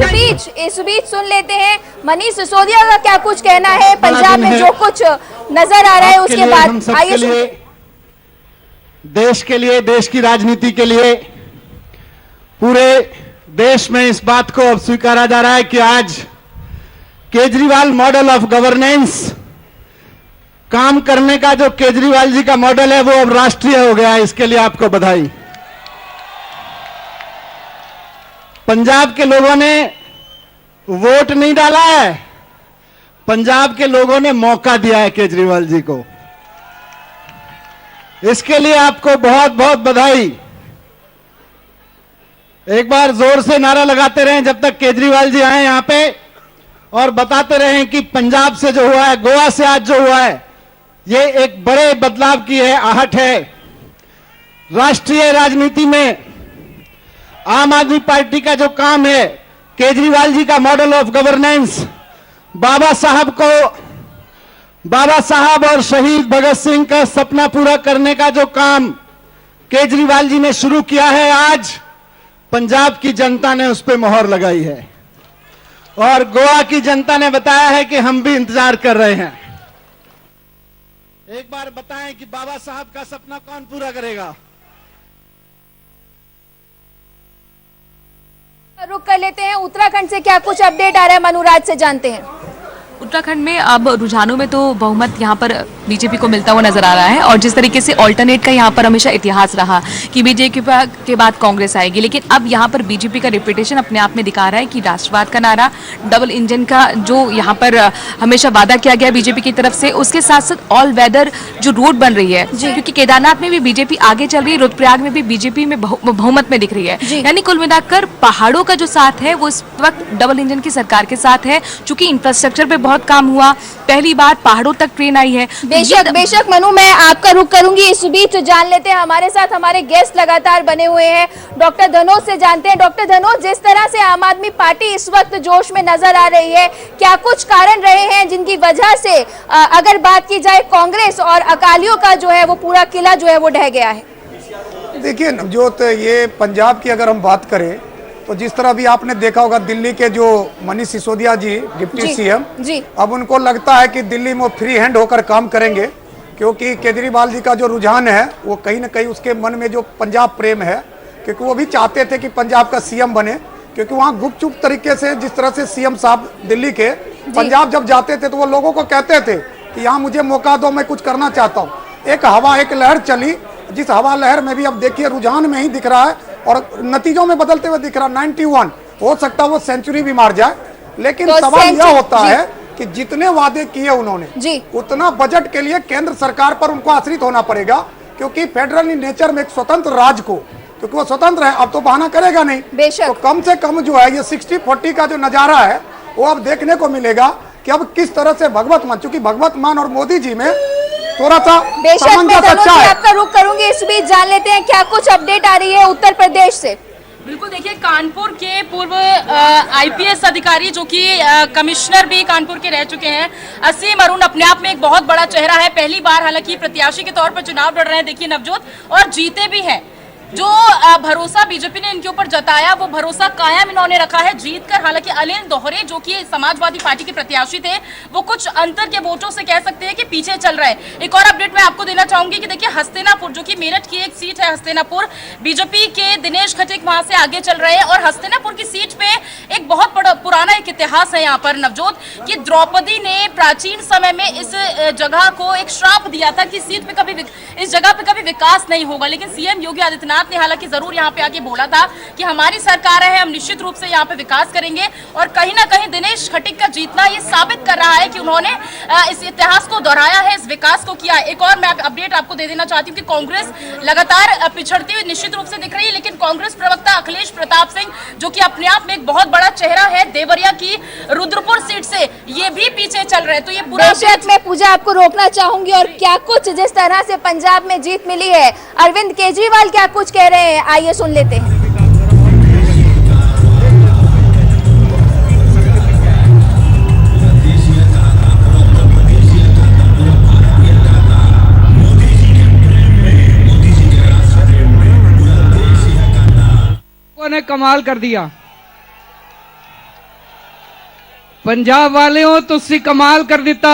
इस बीच सुन लेते हैं मनीष सिसोदिया का क्या कुछ कहना है पंजाब में जो कुछ नजर आ रहा है उसके बाद। आइए, देश के लिए, देश की राजनीति के लिए, पूरे देश में इस बात को अब स्वीकारा जा रहा है कि आज केजरीवाल मॉडल ऑफ गवर्नेंस, काम करने का जो केजरीवाल जी का मॉडल है वो अब राष्ट्रीय हो गया है। इसके लिए आपको बधाई। पंजाब के लोगों ने वोट नहीं डाला है, पंजाब के लोगों ने मौका दिया है केजरीवाल जी को। इसके लिए आपको बहुत बहुत बधाई। एक बार जोर से नारा लगाते रहें जब तक केजरीवाल जी आए यहां पे, और बताते रहें कि पंजाब से जो हुआ है, गोवा से आज जो हुआ है, ये एक बड़े बदलाव की है आहट है। राष्ट्रीय राजनीति में आम आदमी पार्टी का जो काम है, केजरीवाल जी का मॉडल ऑफ गवर्नेंस, बाबा साहब और शहीद भगत सिंह का सपना पूरा करने का जो काम केजरीवाल जी ने शुरू किया है, आज पंजाब की जनता ने उस पर मोहर लगाई है और गोवा की जनता ने बताया है कि हम भी इंतजार कर रहे हैं। एक बार बताएं कि बाबा साहब का सपना कौन पूरा करेगा। रुक कर लेते हैं, उत्तराखंड से क्या कुछ अपडेट आ रहा है मनुराज से जानते हैं। उत्तराखंड में अब रुझानों में तो बहुमत यहाँ पर बीजेपी को मिलता हुआ नजर आ रहा है, और जिस तरीके से ऑल्टरनेट का यहाँ पर हमेशा इतिहास रहा कि बीजेपी के बाद कांग्रेस आएगी, लेकिन अब यहाँ पर बीजेपी का रेपुटेशन अपने आप में दिखा रहा है कि राष्ट्रवाद का नारा, डबल इंजन का जो यहाँ पर हमेशा वादा किया गया बीजेपी की तरफ से, उसके साथ साथ ऑल वेदर जो रोड बन रही है, क्योंकि केदारनाथ में भी बीजेपी आगे चल रही है, रुद्रप्रयाग में भी बीजेपी में बहुमत में दिख रही है। यानी कुल मिलाकर पहाड़ों का जो साथ है वो इस वक्त डबल इंजन की सरकार के साथ है। चूंकि इंफ्रास्ट्रक्चर पे बहुत काम हुआ, पहली बार पहाड़ों तक ट्रेन आई है। बेशक मनु, मैं आपका रुख करूंगी। इस बीच जान लेते हैं, हमारे साथ हमारे गेस्ट लगातार बने हुए हैं, डॉक्टर धनोज से जानते हैं। डॉक्टर धनोज, जिस तरह से आम आदमी पार्टी इस वक्त जोश में नजर आ रही है, क्या कुछ कारण रहे हैं जिनकी वजह से अगर बात की जाए कांग्रेस और अकालियों का जो है वो पूरा किला जो है वो ढह गया है? देखिए नवजोत, ये पंजाब की अगर हम बात करें तो जिस तरह भी आपने देखा होगा, दिल्ली के जो मनीष सिसोदिया जी डिप्टी सीएम, अब उनको लगता है कि दिल्ली में फ्री हैंड होकर काम करेंगे, क्योंकि केजरीवाल जी का जो रुझान है वो कहीं ना कहीं उसके मन में जो पंजाब प्रेम है, क्योंकि वो भी चाहते थे कि पंजाब का सीएम बने, क्योंकि वहाँ गुपचुप तरीके से जिस तरह से सीएम साहब दिल्ली के पंजाब जब जाते थे तो वो लोगों को कहते थे कि यहाँ मुझे मौका दो, मैं कुछ करना चाहता हूँ। एक हवा, एक लहर चली, जिस हवा लहर में भी अब देखिए रुझान में ही दिख रहा है और नतीजों में बदलते हुए दिख रहा है। 91 हो सकता है वो सेंचुरी भी मार जाए, लेकिन तो सवाल यह होता है कि जितने वादे किए उन्होंने उतना बजट के लिए केंद्र सरकार पर उनको आश्रित होना पड़ेगा, क्योंकि फेडरल नेचर में एक स्वतंत्र राज्य को, क्योंकि वो स्वतंत्र है, अब तो बहाना करेगा नहीं। तो कम से कम जो है ये 60-40 का जो नजारा है वो अब देखने को मिलेगा कि अब किस तरह से भगवत मान, चूंकि भगवत मान और मोदी जी में थोड़ा सा बेशक मैं आपका रुख करूंगी। इस बीच जान लेते हैं क्या कुछ अपडेट आ रही है उत्तर प्रदेश से। बिल्कुल, देखिए कानपुर के पूर्व आईपीएस अधिकारी जो कि कमिश्नर भी कानपुर के रह चुके हैं, असीम अरुण अपने आप में एक बहुत बड़ा चेहरा है। पहली बार हालांकि प्रत्याशी के तौर पर चुनाव लड़ रहे हैं, देखिए नवजोत, और जीते भी हैं। जो भरोसा बीजेपी ने इनके ऊपर जताया वो भरोसा कायम इन्होंने रखा है, जीत कर। हालांकि अनिल दोहरे जो कि समाजवादी पार्टी के प्रत्याशी थे, वो कुछ अंतर के वोटों से कह सकते हैं कि पीछे चल रहे हैं। एक और अपडेट मैं आपको देना चाहूंगी कि देखिए हस्तिनापुर जो कि मेरठ की एक सीट है, हस्तिनापुर बीजेपी के दिनेश खटीक वहां से आगे चल रहे हैं। और हस्तिनापुर की सीट पे एक बहुत बड़ा पुराना एक इतिहास है यहाँ पर नवजोत, कि द्रौपदी ने प्राचीन समय में इस जगह को एक श्राप दिया था कि इस जगह पे कभी विकास नहीं होगा। लेकिन सीएम योगी आदित्यनाथ ने हालांकि जरूर यहाँ पे आके बोला था कि हमारी सरकार है, हम निश्चित रूप से यहाँ पे विकास करेंगे। और कहीं ना कहीं दिनेश खटीक का जीतना ये साबित कर रहा है कि उन्होंने इस इतिहास को दोहराया है, इस विकास को किया है। एक और मैं अपडेट आपको दे देना चाहती हूँ कि कांग्रेस लगातार पिछड़ती हुई निश्चित रूप से दिख रही है, लेकिन कांग्रेस प्रवक्ता अखिलेश प्रताप सिंह जो कि अपने आप में एक बहुत बड़ा चेहरा है, देवरिया की रुद्रपुर सीट से ये भी पीछे चल रहे हैं। तो ये पूरा मैं पूजा आपको रोकना चाहूंगी, और क्या कुछ जिस तरह से पंजाब में जीत मिली है, अरविंद केजरीवाल क्या कुछ कह रहे हैं, आइए सुन लेते हैं। ने कमाल कर दिया, पंजाब वाले हो तुसी कमाल कर दिता।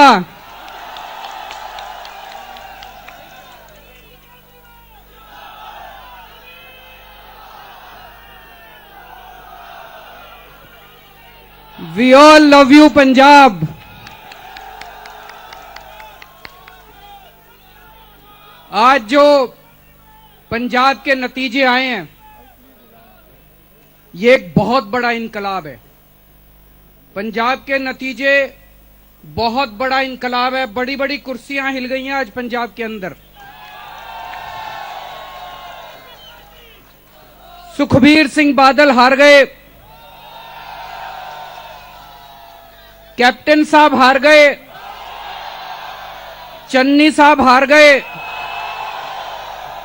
We all love you Punjab. आज जो पंजाब के नतीजे आए हैं, ये एक बहुत बड़ा इनकलाब है। पंजाब के नतीजे बहुत बड़ा इनकलाब है। बड़ी बड़ी कुर्सियां हिल गई हैं आज पंजाब के अंदर। सुखबीर सिंह बादल हार गए, कैप्टन साहब हार गए, चन्नी साहब हार गए,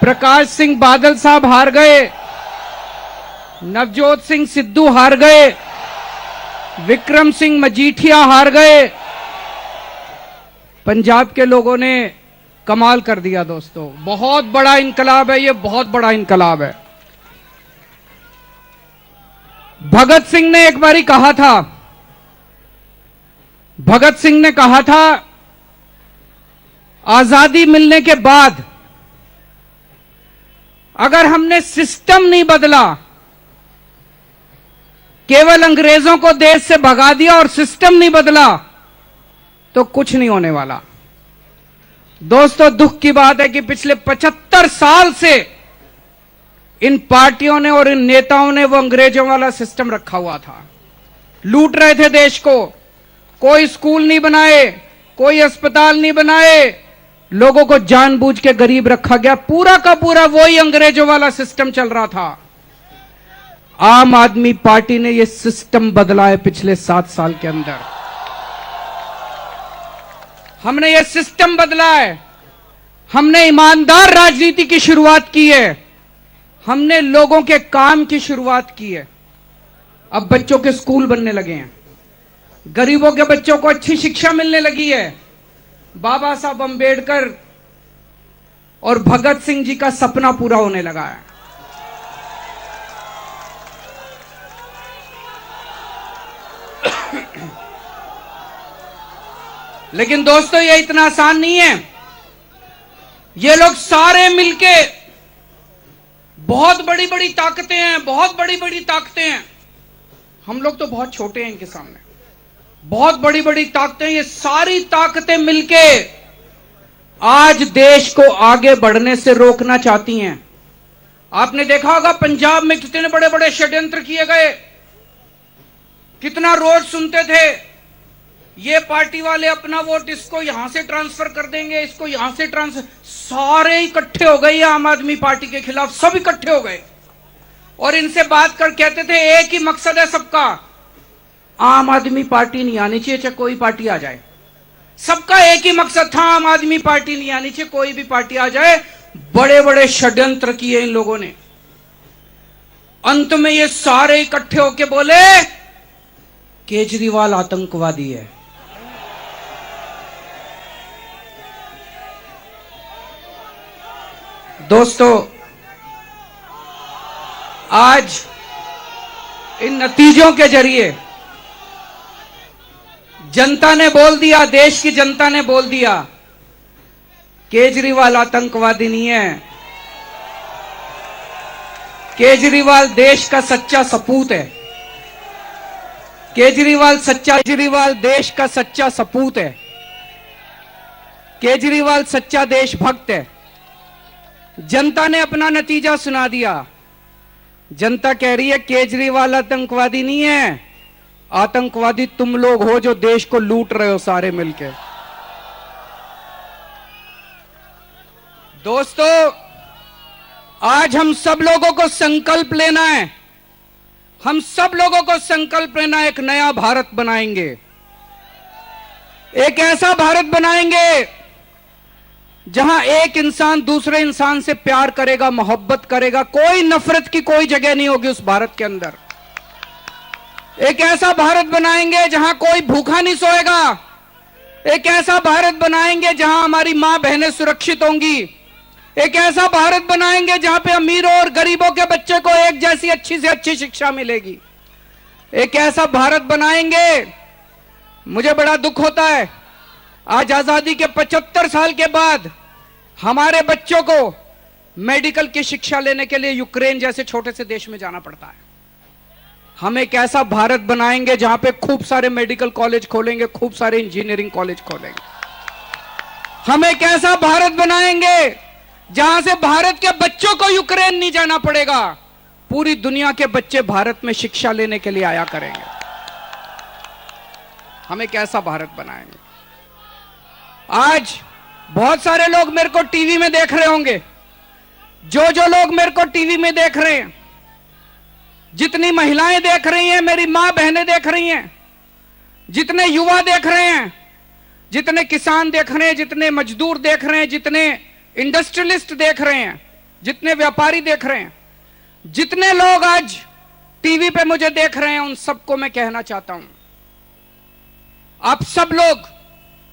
प्रकाश सिंह बादल साहब हार गए, नवजोत सिंह सिद्धू हार गए, विक्रम सिंह मजीठिया हार गए। पंजाब के लोगों ने कमाल कर दिया दोस्तों। बहुत बड़ा इनकलाब है ये, बहुत बड़ा इनकलाब है। भगत सिंह ने एक बारी कहा था, भगत सिंह ने कहा था आजादी मिलने के बाद अगर हमने सिस्टम नहीं बदला, केवल अंग्रेजों को देश से भगा दिया और सिस्टम नहीं बदला, तो कुछ नहीं होने वाला। दोस्तों दुख की बात है कि पिछले 75 साल से इन पार्टियों ने और इन नेताओं ने वो अंग्रेजों वाला सिस्टम रखा हुआ था। लूट रहे थे देश को। कोई स्कूल नहीं बनाए, कोई अस्पताल नहीं बनाए, लोगों को जानबूझ के गरीब रखा गया। पूरा का पूरा वही अंग्रेजों वाला सिस्टम चल रहा था। आम आदमी पार्टी ने यह सिस्टम बदला है पिछले 7 साल के अंदर। हमने यह सिस्टम बदला है। हमने ईमानदार राजनीति की शुरुआत की है। हमने लोगों के काम की शुरुआत की है। अब बच्चों के स्कूल बनने लगे हैं, गरीबों के बच्चों को अच्छी शिक्षा मिलने लगी है। बाबा साहब अंबेडकर और भगत सिंह जी का सपना पूरा होने लगा है। लेकिन दोस्तों ये इतना आसान नहीं है। ये लोग सारे मिलके, बहुत बड़ी बड़ी ताकतें हैं, बहुत बड़ी बड़ी ताकतें हैं। हम लोग तो बहुत छोटे हैं इनके सामने। बहुत बड़ी बड़ी ताकतें, ये सारी ताकतें मिलके आज देश को आगे बढ़ने से रोकना चाहती हैं। आपने देखा होगा पंजाब में कितने बड़े बड़े षड्यंत्र किए गए। कितना रोज सुनते थे ये पार्टी वाले अपना वोट इसको यहां से ट्रांसफर कर देंगे, इसको यहां से ट्रांसफर। सारे इकट्ठे हो गए आम आदमी पार्टी के खिलाफ, सब इकट्ठे हो गए और इनसे बात कर कहते थे एक ही मकसद है सबका, आम आदमी पार्टी नहीं आनी चाहिए, चाहे कोई पार्टी आ जाए। सबका एक ही मकसद था, आम आदमी पार्टी नहीं आनी चाहिए, कोई भी पार्टी आ जाए। बड़े बड़े षड्यंत्र किए इन लोगों ने। अंत में ये सारे इकट्ठे होके बोले केजरीवाल आतंकवादी है। दोस्तों, आज इन नतीजों के जरिए जनता ने बोल दिया, देश की जनता ने बोल दिया, केजरीवाल आतंकवादी नहीं है, केजरीवाल देश का सच्चा सपूत है, केजरीवाल देश का सच्चा सपूत है, केजरीवाल सच्चा देशभक्त है। जनता ने अपना नतीजा सुना दिया। जनता कह रही है केजरीवाल आतंकवादी नहीं है, आतंकवादी तुम लोग हो जो देश को लूट रहे हो सारे मिलकर। दोस्तों, आज हम सब लोगों को संकल्प लेना है, हम सब लोगों को संकल्प लेना है, एक नया भारत बनाएंगे, एक ऐसा भारत बनाएंगे जहां एक इंसान दूसरे इंसान से प्यार करेगा, मोहब्बत करेगा, कोई नफरत की कोई जगह नहीं होगी उस भारत के अंदर। एक ऐसा भारत बनाएंगे जहां कोई भूखा नहीं सोएगा, एक ऐसा भारत बनाएंगे जहां हमारी मां बहनें सुरक्षित होंगी, एक ऐसा भारत बनाएंगे जहां पे अमीरों और गरीबों के बच्चे को एक जैसी अच्छी से अच्छी शिक्षा मिलेगी, एक ऐसा भारत बनाएंगे। मुझे बड़ा दुख होता है, आज आजादी के 75 साल के बाद हमारे बच्चों को मेडिकल की शिक्षा लेने के लिए यूक्रेन जैसे छोटे से देश में जाना पड़ता है। हम एक ऐसा भारत बनाएंगे जहां पे खूब सारे मेडिकल कॉलेज खोलेंगे, खूब सारे इंजीनियरिंग कॉलेज खोलेंगे। हम एक ऐसा भारत बनाएंगे जहां से भारत के बच्चों को यूक्रेन नहीं जाना पड़ेगा, पूरी दुनिया के बच्चे भारत में शिक्षा लेने के लिए आया करेंगे। हम एक ऐसा भारत बनाएंगे। आज बहुत सारे लोग मेरे को टीवी में देख रहे होंगे, जो लोग मेरे को टीवी में देख रहे हैं, जितनी महिलाएं देख रही हैं, मेरी मां बहनें देख रही हैं, जितने युवा देख रहे हैं, जितने किसान देख रहे हैं, जितने मजदूर देख रहे हैं, जितने इंडस्ट्रियलिस्ट देख रहे हैं, जितने व्यापारी देख रहे हैं, जितने लोग आज टीवी पे मुझे देख रहे हैं, उन सबको मैं कहना चाहता हूं, आप सब लोग,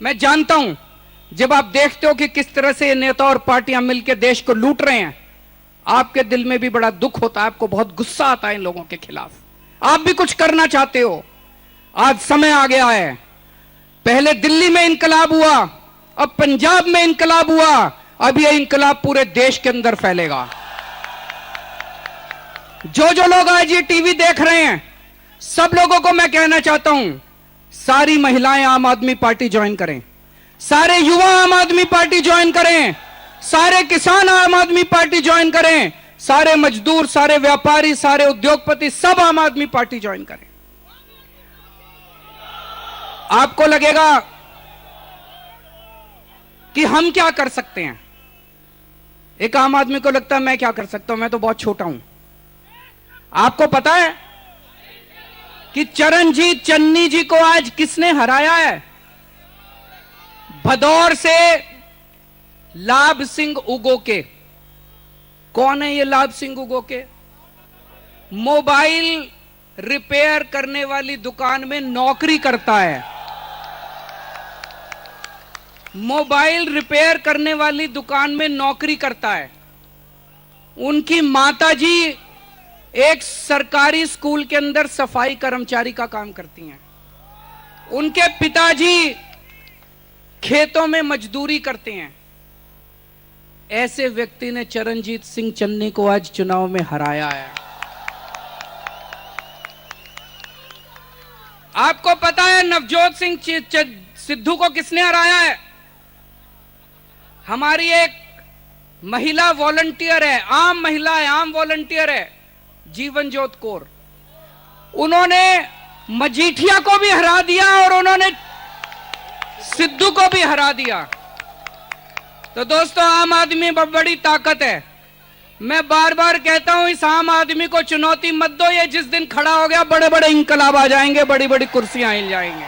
मैं जानता हूं, जब आप देखते हो कि किस तरह से ये नेता और पार्टियां मिलकर देश को लूट रहे हैं, आपके दिल में भी बड़ा दुख होता है, आपको बहुत गुस्सा आता है इन लोगों के खिलाफ, आप भी कुछ करना चाहते हो। आज समय आ गया है, पहले दिल्ली में इंकलाब हुआ, अब पंजाब में इंकलाब हुआ, अब यह इंकलाब पूरे देश के अंदर फैलेगा। जो लोग आज ये टीवी देख रहे हैं, सब लोगों को मैं कहना चाहता हूं, सारी महिलाएं आम आदमी पार्टी ज्वाइन करें, सारे युवा आम आदमी पार्टी ज्वाइन करें, सारे किसान आम आदमी पार्टी ज्वाइन करें, सारे मजदूर, सारे व्यापारी, सारे उद्योगपति सब आम आदमी पार्टी ज्वाइन करें। आपको लगेगा कि हम क्या कर सकते हैं, एक आम आदमी को लगता है मैं क्या कर सकता हूं, मैं तो बहुत छोटा हूं। आपको पता है कि चरणजीत चन्नी जी को आज किसने हराया है? भदौर से लाभ सिंह उगोके। कौन है ये लाभ सिंह उगोके? मोबाइल रिपेयर करने वाली दुकान में नौकरी करता है, मोबाइल रिपेयर करने वाली दुकान में नौकरी करता है। उनकी माताजी एक सरकारी स्कूल के अंदर सफाई कर्मचारी का काम करती हैं, उनके पिताजी खेतों में मजदूरी करते हैं। ऐसे व्यक्ति ने चरणजीत सिंह चन्नी को आज चुनाव में हराया है। आपको पता है नवजोत सिंह सिद्धू को किसने हराया है? हमारी एक महिला वॉलंटियर है, आम महिला है, आम वॉलंटियर है, जीवनजोत कौर। उन्होंने मजीठिया को भी हरा दिया और उन्होंने सिद्धू को भी हरा दिया। तो दोस्तों, आम आदमी में बड़ी ताकत है। मैं बार बार कहता हूं, इस आम आदमी को चुनौती मत दो, ये जिस दिन खड़ा हो गया बड़े बड़े इंकलाब आ जाएंगे, बड़ी बड़ी कुर्सियां हिल जाएंगे।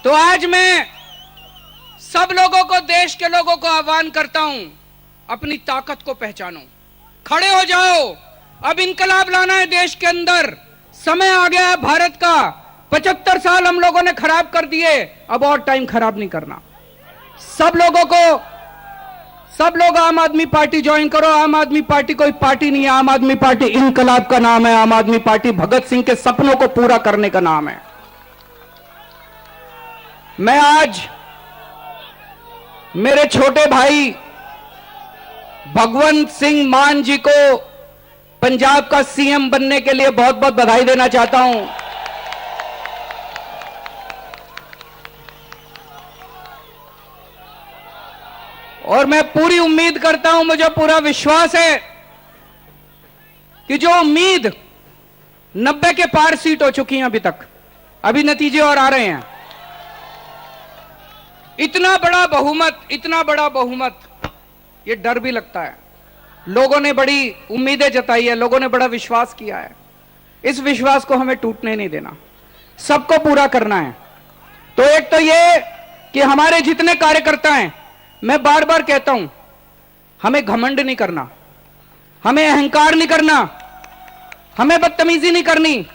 तो आज मैं सब लोगों को, देश के लोगों को आह्वान करता हूं, अपनी ताकत को पहचानो, खड़े हो जाओ, अब इंकलाब लाना है देश के अंदर। समय आ गया है भारत का। 75 साल हम लोगों ने खराब कर दिए, अब और टाइम खराब नहीं करना। सब लोग आम आदमी पार्टी ज्वाइन करो। आम आदमी पार्टी कोई पार्टी नहीं है, आम आदमी पार्टी इंकलाब का नाम है। आम आदमी पार्टी भगत सिंह के सपनों को पूरा करने का नाम है। मैं आज मेरे छोटे भाई भगवंत सिंह मान जी को पंजाब का सीएम बनने के लिए बहुत बहुत बधाई देना चाहता हूं। और मैं पूरी उम्मीद करता हूं, मुझे पूरा विश्वास है कि जो उम्मीद 90 के पार सीट हो चुकी है अभी तक, अभी नतीजे और आ रहे हैं। इतना बड़ा बहुमत, ये डर भी लगता है। लोगों ने बड़ी उम्मीदें जताई है, लोगों ने बड़ा विश्वास किया है। इस विश्वास को हमें टूटने नहीं देना, सबको पूरा करना है। तो एक तो ये कि हमारे जितने कार्यकर्ता हैं, मैं बार बार कहता हूं, हमें घमंड नहीं करना, हमें अहंकार नहीं करना, हमें बदतमीजी नहीं करनी।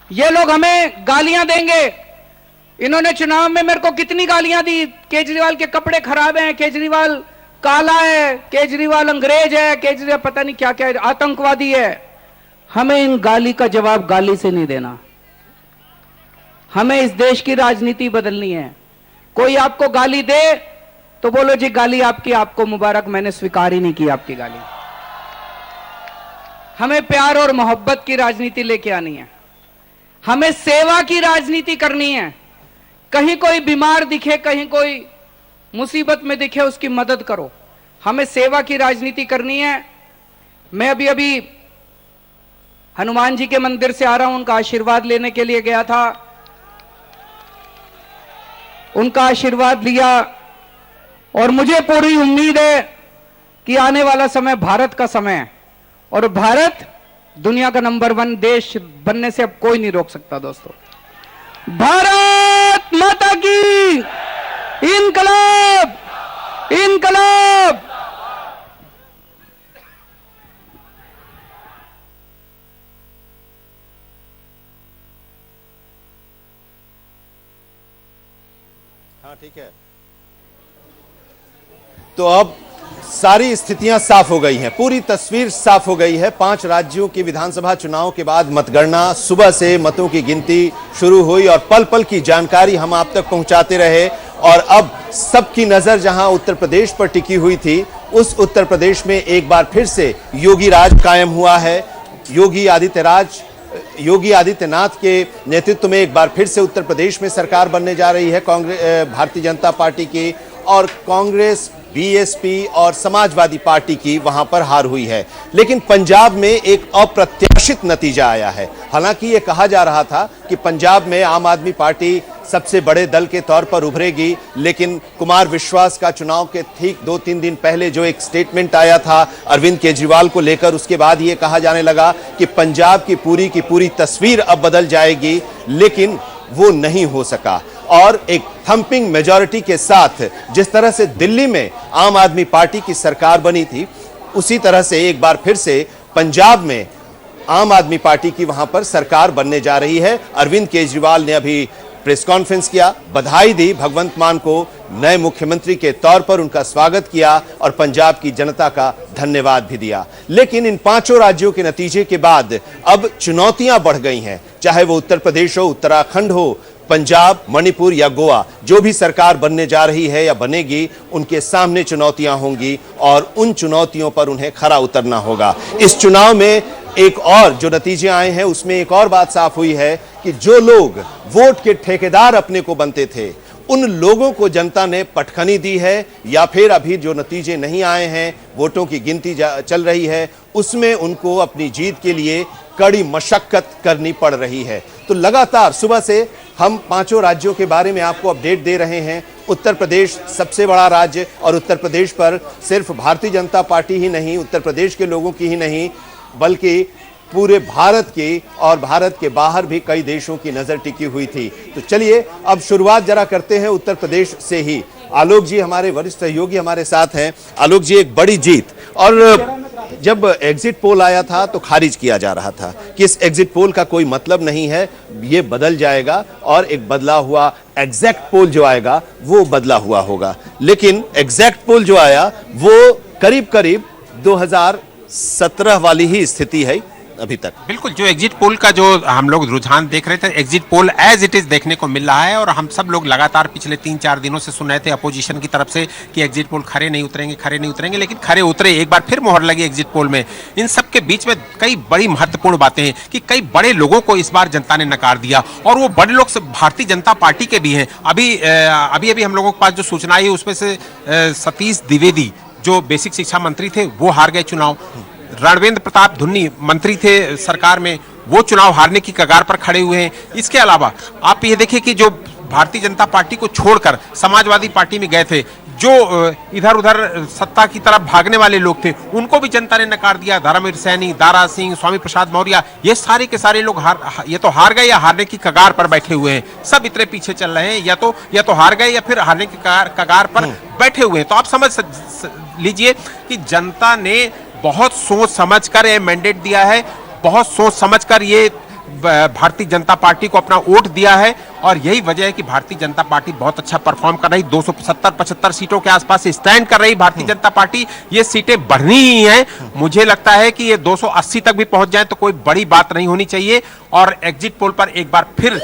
ये लोग हमें गालियां देंगे। इन्होंने चुनाव में मेरे को कितनी गालियां दी, केजरीवाल के कपड़े खराब हैं, केजरीवाल काला है, केजरीवाल अंग्रेज है, केजरीवाल पता नहीं क्या क्या है, आतंकवादी है। हमें इन गाली का जवाब गाली से नहीं देना। हमें इस देश की राजनीति बदलनी है। कोई आपको गाली दे तो बोलो जी गाली आपकी, आपको मुबारक, मैंने स्वीकार ही नहीं की आपकी गाली। हमें प्यार और मोहब्बत की राजनीति लेके आनी है। हमें सेवा की राजनीति करनी है। कहीं कोई बीमार दिखे, कहीं कोई मुसीबत में दिखे, उसकी मदद करो। हमें सेवा की राजनीति करनी है। मैं अभी हनुमान जी के मंदिर से आ रहा हूं, उनका आशीर्वाद लेने के लिए गया था। उनका आशीर्वाद लिया और मुझे पूरी उम्मीद है कि आने वाला समय भारत का समय है और भारत दुनिया का नंबर 1 देश बनने से अब कोई नहीं रोक सकता। दोस्तों, भारत माता की इनकलाब, इनकलाब। हाँ, ठीक है। तो अब सारी स्थितियां साफ हो गई हैं, पूरी तस्वीर साफ हो गई है। 5 राज्यों की विधानसभा चुनाव के बाद मतगणना, सुबह से मतों की गिनती शुरू हुई और पल पल की जानकारी हम आप तक पहुंचाते रहे। और अब सबकी नजर जहां उत्तर प्रदेश पर टिकी हुई थी, उस उत्तर प्रदेश में एक बार फिर से योगी राज कायम हुआ है। योगी आदित्यनाथ के नेतृत्व में एक बार फिर से उत्तर प्रदेश में सरकार बनने जा रही है भारतीय जनता पार्टी की, और कांग्रेस, बीएसपी और समाजवादी पार्टी की वहां पर हार हुई है। लेकिन पंजाब में एक अप्रत्याशित नतीजा आया है। हालांकि यह कहा जा रहा था कि पंजाब में आम आदमी पार्टी सबसे बड़े दल के तौर पर उभरेगी, लेकिन कुमार विश्वास का चुनाव के ठीक 2-3 दिन पहले जो एक स्टेटमेंट आया था अरविंद केजरीवाल को लेकर, उसके बाद यह कहा जाने लगा कि पंजाब की पूरी तस्वीर अब बदल जाएगी, लेकिन वो नहीं हो सका। और एक थंपिंग मेजॉरिटी के साथ जिस तरह से दिल्ली में आम आदमी पार्टी की सरकार बनी थी, उसी तरह से एक बार फिर से पंजाब में आम आदमी पार्टी की वहां पर सरकार बनने जा रही है। अरविंद केजरीवाल ने अभी प्रेस कॉन्फ्रेंस किया, बधाई दी भगवंत मान को नए मुख्यमंत्री के तौर पर, उनका स्वागत किया और पंजाब की जनता का धन्यवाद भी दिया। लेकिन इन 5 राज्यों के नतीजे के बाद अब चुनौतियां बढ़ गई हैं, चाहे वो उत्तर प्रदेश हो, उत्तराखंड हो, पंजाब, मणिपुर या गोवा। जो भी सरकार बनने जा रही है या बनेगी, उनके सामने चुनौतियां होंगी और उन चुनौतियों पर उन्हें खरा उतरना होगा। इस चुनाव में एक और जो नतीजे आए हैं, उसमें एक और बात साफ हुई है कि जो लोग वोट के ठेकेदार अपने को बनते थे, उन लोगों को जनता ने पटखनी दी है, या फिर अभी जो नतीजे नहीं आए हैं, वोटों की गिनती चल रही है, उसमें उनको अपनी जीत के लिए कड़ी मशक्कत करनी पड़ रही है। तो लगातार सुबह से हम 5 राज्यों के बारे में आपको अपडेट दे रहे हैं। उत्तर प्रदेश सबसे बड़ा राज्य, और उत्तर प्रदेश पर सिर्फ भारतीय जनता पार्टी ही नहीं, उत्तर प्रदेश के लोगों की ही नहीं, बल्कि पूरे भारत की और भारत के बाहर भी कई देशों की नजर टिकी हुई थी। तो चलिए अब शुरुआत जरा करते हैं उत्तर प्रदेश से ही। आलोक जी हमारे वरिष्ठ सहयोगी हमारे साथ हैं। आलोक जी, एक बड़ी जीत, और जब एग्जिट पोल आया था तो खारिज किया जा रहा था कि इस एग्जिट पोल का कोई मतलब नहीं है, ये बदल जाएगा और एक बदला हुआ एग्जैक्ट पोल जो आएगा वो बदला हुआ होगा। लेकिन एग्जैक्ट पोल जो आया वो करीब करीब 2017 वाली ही स्थिति है अभी तक। बिल्कुल, जो एग्जिट पोल का जो हम लोग रुझान देख रहे थे, exit poll as it is देखने को मिल रहा है। और हम सब लोग लगातार पिछले 3-4 दिनों से सुन रहे थे अपोजिशन की तरफ से कि एग्जिट पोल खरे नहीं उतरेंगे, लेकिन खरे उतरे, एक बार फिर मोहर लगी एग्जिट पोल में। इन सब के बीच में कई बड़ी महत्वपूर्ण बातें हैं कि कई बड़े लोगों को इस बार जनता ने नकार दिया, और वो बड़े लोग भारतीय जनता पार्टी के भी हैं। अभी हम लोगों के पास जो सूचना आई उसमें से सतीश द्विवेदी जो बेसिक शिक्षा मंत्री थे वो हार गए चुनाव। रणवेंद्र प्रताप धुन्नी मंत्री थे सरकार में, वो चुनाव हारने की कगार पर खड़े हुए हैं। इसके अलावा आप ये देखिए कि जो भारतीय जनता पार्टी को छोड़कर समाजवादी पार्टी में गए थे, जो इधर उधर सत्ता की तरफ भागने वाले लोग थे, उनको भी जनता ने नकार दिया। धर्मवीर सैनी, दारा सिंह, स्वामी प्रसाद मौर्य, ये सारे के सारे लोग ये तो हार गए या हारने की कगार पर बैठे हुए हैं। सब इतने पीछे चल रहे हैं, या तो हार गए या फिर हारने की कगार पर बैठे हुए हैं। तो आप समझ लीजिए कि जनता ने बहुत सोच समझकर ये मैंडेट दिया है, बहुत सोच समझकर ये भारतीय जनता पार्टी को अपना वोट दिया है, और यही वजह है कि भारतीय जनता पार्टी बहुत अच्छा परफॉर्म कर रही। 275 सीटों के आसपास स्टैंड कर रही भारतीय जनता पार्टी। ये सीटें बढ़नी ही हैं। मुझे लगता है कि ये 280 तक भी पहुंच जाए तो कोई बड़ी बात नहीं होनी चाहिए। और एग्जिट पोल पर एक बार फिर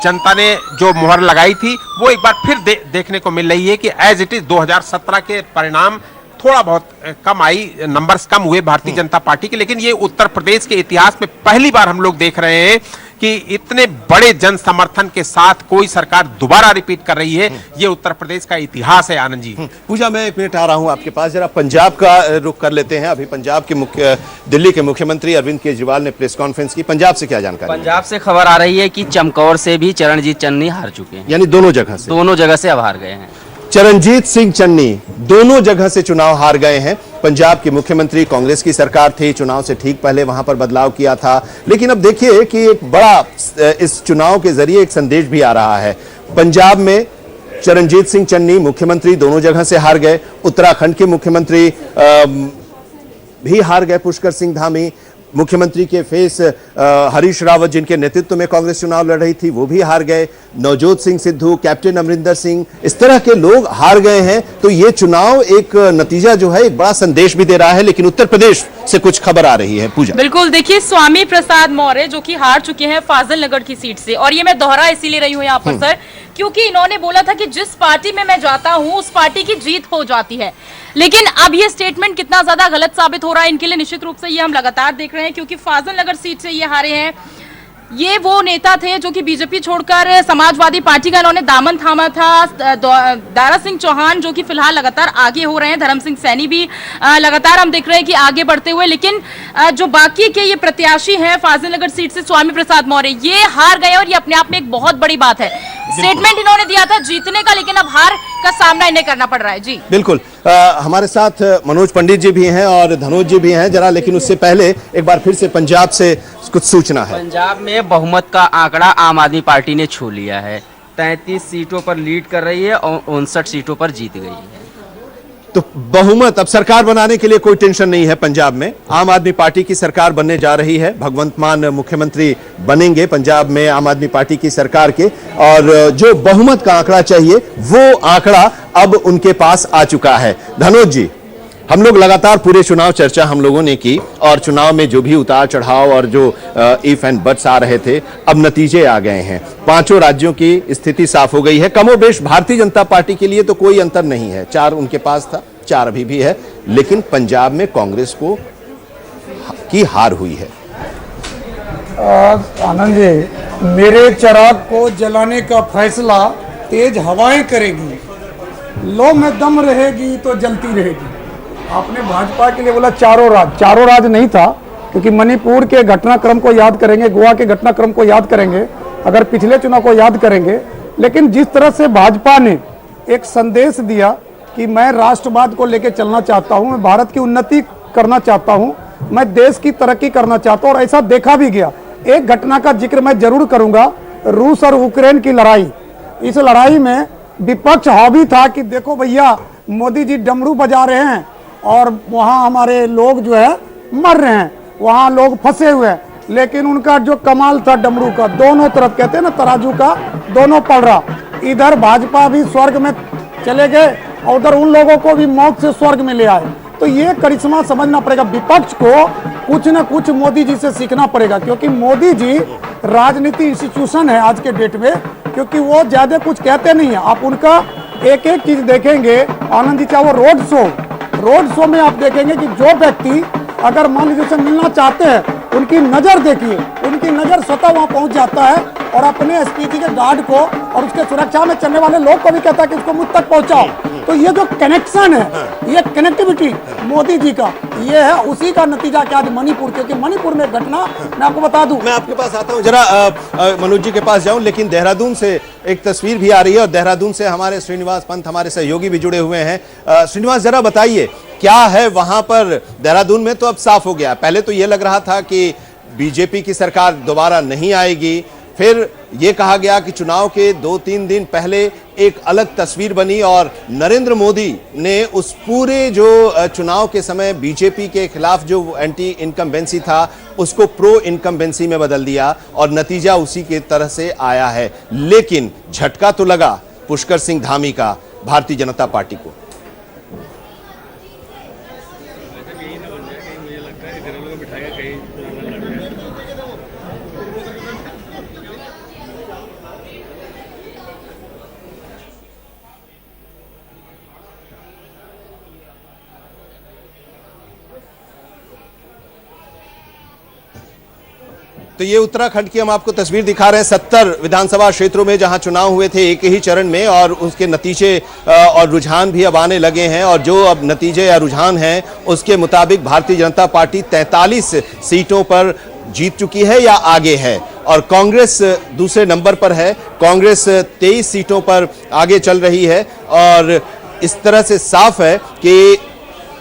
जनता ने जो मुहर लगाई थी वो एक बार फिर देखने को मिल रही है कि एज इट इज 2017 के परिणाम थोड़ा बहुत कम आई, नंबर्स कम हुए भारतीय जनता पार्टी के, लेकिन ये उत्तर प्रदेश के इतिहास में पहली बार हम लोग देख रहे हैं कि इतने बड़े जन समर्थन के साथ कोई सरकार दोबारा रिपीट कर रही है। ये उत्तर प्रदेश का इतिहास है। आनंद जी, पूजा, मैं एक मिनट आ रहा हूं आपके पास, जरा पंजाब का रुख कर लेते हैं। अभी पंजाब के दिल्ली के मुख्यमंत्री अरविंद केजरीवाल ने प्रेस कॉन्फ्रेंस की। पंजाब से क्या जानकारी? पंजाब से खबर आ रही है कि चमकौर से भी चरणजीत चन्नी हार चुके हैं, यानी दोनों जगह से अब हार गए हैं। चरणजीत सिंह चन्नी दोनों जगह से चुनाव हार गए हैं। पंजाब के मुख्यमंत्री, कांग्रेस की सरकार थी, चुनाव से ठीक पहले वहां पर बदलाव किया था, लेकिन अब देखिए कि एक बड़ा इस चुनाव के जरिए एक संदेश भी आ रहा है। पंजाब में चरणजीत सिंह चन्नी मुख्यमंत्री दोनों जगह से हार गए। उत्तराखंड के मुख्यमंत्री भी हार गए, पुष्कर सिंह धामी। मुख्यमंत्री के फेस हरीश रावत, जिनके नेतृत्व में कांग्रेस चुनाव लड़ रही थी, वो भी हार गए। नवजोत सिंह सिद्धू, कैप्टन अमरिंदर सिंह, इस तरह के लोग हार गए हैं। तो ये चुनाव एक नतीजा जो है एक बड़ा संदेश भी दे रहा है। लेकिन उत्तर प्रदेश से कुछ खबर आ रही है। पूजा, बिल्कुल, देखिए स्वामी प्रसाद मौर्य जो कि हार चुके हैं फाजिल नगर की सीट से, और ये मैं दोहरा इसीलिए रही हूँ यहाँ पर सर, क्योंकि इन्होंने बोला था कि जिस पार्टी में मैं जाता हूँ उस पार्टी की जीत हो जाती है। लेकिन अब ये स्टेटमेंट कितना ज्यादा गलत साबित हो रहा है इनके लिए, निश्चित रूप से ये हम लगातार देख रहे हैं, क्योंकि फाजिल नगर सीट से ये हारे हैं। ये वो नेता थे जो कि बीजेपी छोड़कर समाजवादी पार्टी का इन्होंने दामन थामा था। दारा सिंह चौहान जो कि फिलहाल लगातार आगे हो रहे हैं, धर्म सिंह सैनी भी लगातार हम देख रहे हैं कि आगे बढ़ते हुए, लेकिन जो बाकी के ये प्रत्याशी हैं फाजिल नगर सीट से स्वामी प्रसाद मौर्य, ये हार गए, और ये अपने आप में एक बहुत बड़ी बात है। स्टेटमेंट इन्होंने दिया था जीतने का, लेकिन अब हार का सामना इन्हें करना पड़ रहा है। जी बिल्कुल, हमारे साथ मनोज पंडित जी भी हैं और धनोज जी भी हैं जरा, लेकिन उससे पहले एक बार फिर से पंजाब से कुछ सूचना है। पंजाब में बहुमत का आंकड़ा आम आदमी पार्टी ने छू लिया है। 33 सीटों पर लीड कर रही है और 59 सीटों पर जीत गई है। तो बहुमत, अब सरकार बनाने के लिए कोई टेंशन नहीं है। पंजाब में आम आदमी पार्टी की सरकार बनने जा रही है। भगवंत मान मुख्यमंत्री बनेंगे पंजाब में आम आदमी पार्टी की सरकार के, और जो बहुमत का आंकड़ा चाहिए वो आंकड़ा अब उनके पास आ चुका है। धनोज जी, हम लोग लगातार पूरे चुनाव चर्चा हम लोगों ने की, और चुनाव में जो भी उतार चढ़ाव और जो इफ एंड बट्स आ रहे थे, अब नतीजे आ गए हैं। पांचों राज्यों की स्थिति साफ हो गई है। कमोबेश भारतीय जनता पार्टी के लिए तो कोई अंतर नहीं है, 4 उनके पास था, 4 अभी भी है, लेकिन पंजाब में कांग्रेस की हार हुई है। आनंद जी, मेरे चिराग को जलाने का फैसला तेज हवाएं करेगी, लो में दम रहेगी तो जलती रहेगी। आपने भाजपा के लिए बोला चारों राज नहीं था, क्योंकि मणिपुर के घटनाक्रम को याद करेंगे, गोवा के घटनाक्रम को याद करेंगे, अगर पिछले चुनाव को याद करेंगे, लेकिन जिस तरह से भाजपा ने एक संदेश दिया कि मैं राष्ट्रवाद को लेकर चलना चाहता हूं, मैं भारत की उन्नति करना चाहता हूं, मैं देश की तरक्की करना चाहता हूं, और ऐसा देखा भी गया। एक घटना का जिक्र मैं जरूर करूंगा, रूस और यूक्रेन की लड़ाई। इस लड़ाई में विपक्ष हावी था कि देखो भैया मोदी जी डमरू बजा रहे हैं, और वहाँ हमारे लोग जो है मर रहे हैं, वहाँ लोग फंसे हुए हैं। लेकिन उनका जो कमाल था डमरू का, दोनों तरफ कहते हैं ना तराजू का दोनों पड़ रहा, इधर भाजपा भी स्वर्ग में चले गए और उधर उन लोगों को भी मौत से स्वर्ग में ले आए। तो ये करिश्मा समझना पड़ेगा, विपक्ष को कुछ न कुछ मोदी जी से सीखना पड़ेगा, क्योंकि मोदी जी राजनीति इंस्टीट्यूशन है आज के डेट में, क्योंकि वो ज्यादा कुछ कहते नहीं है। आप उनका एक एक चीज देखेंगे आनंद जी, चाहे वो रोड शो में आप देखेंगे कि जो व्यक्ति अगर मान लीजिए से मिलना चाहते हैं, उनकी नजर देखिए, उनकी नजर स्वतः वहां पहुंच जाता है और अपने एसपीजी के गार्ड को और उसके सुरक्षा में चलने वाले लोग को भी कहता है कि उसको मुझ तक पहुंचाओ। तो ये जो कनेक्शन है, ये कनेक्टिविटी मोदी जी का, ये है उसी का नतीजा क्या आज मणिपुर, क्योंकि मणिपुर में घटना मैं आपको बता दूं। मैं आपके पास आता हूं, जरा मनोज जी के पास जाऊं, लेकिन देहरादून से एक तस्वीर भी आ रही है और देहरादून से हमारे श्रीनिवास पंत हमारे सहयोगी भी जुड़े हुए हैं। श्रीनिवास, जरा बताइए क्या है वहां पर देहरादून में? तो अब साफ हो गया, पहले तो यह लग रहा था कि बीजेपी की सरकार दोबारा नहीं आएगी, फिर यह कहा गया कि चुनाव के 2-3 दिन पहले एक अलग तस्वीर बनी और नरेंद्र मोदी ने उस पूरे जो चुनाव के समय बीजेपी के खिलाफ जो एंटी इनकम्बेंसी था उसको प्रो इनकम्बेंसी में बदल दिया और नतीजा उसी की तरह से आया है। लेकिन झटका तो लगा पुष्कर सिंह धामी का भारतीय जनता पार्टी को। तो ये उत्तराखंड की हम आपको तस्वीर दिखा रहे हैं 70 विधानसभा क्षेत्रों में जहां चुनाव हुए थे एक ही चरण में, और उसके नतीजे और रुझान भी अब आने लगे हैं। और जो अब नतीजे या रुझान हैं उसके मुताबिक भारतीय जनता पार्टी 43 सीटों पर जीत चुकी है या आगे है, और कांग्रेस दूसरे नंबर पर है। कांग्रेस 23 सीटों पर आगे चल रही है और इस तरह से साफ है कि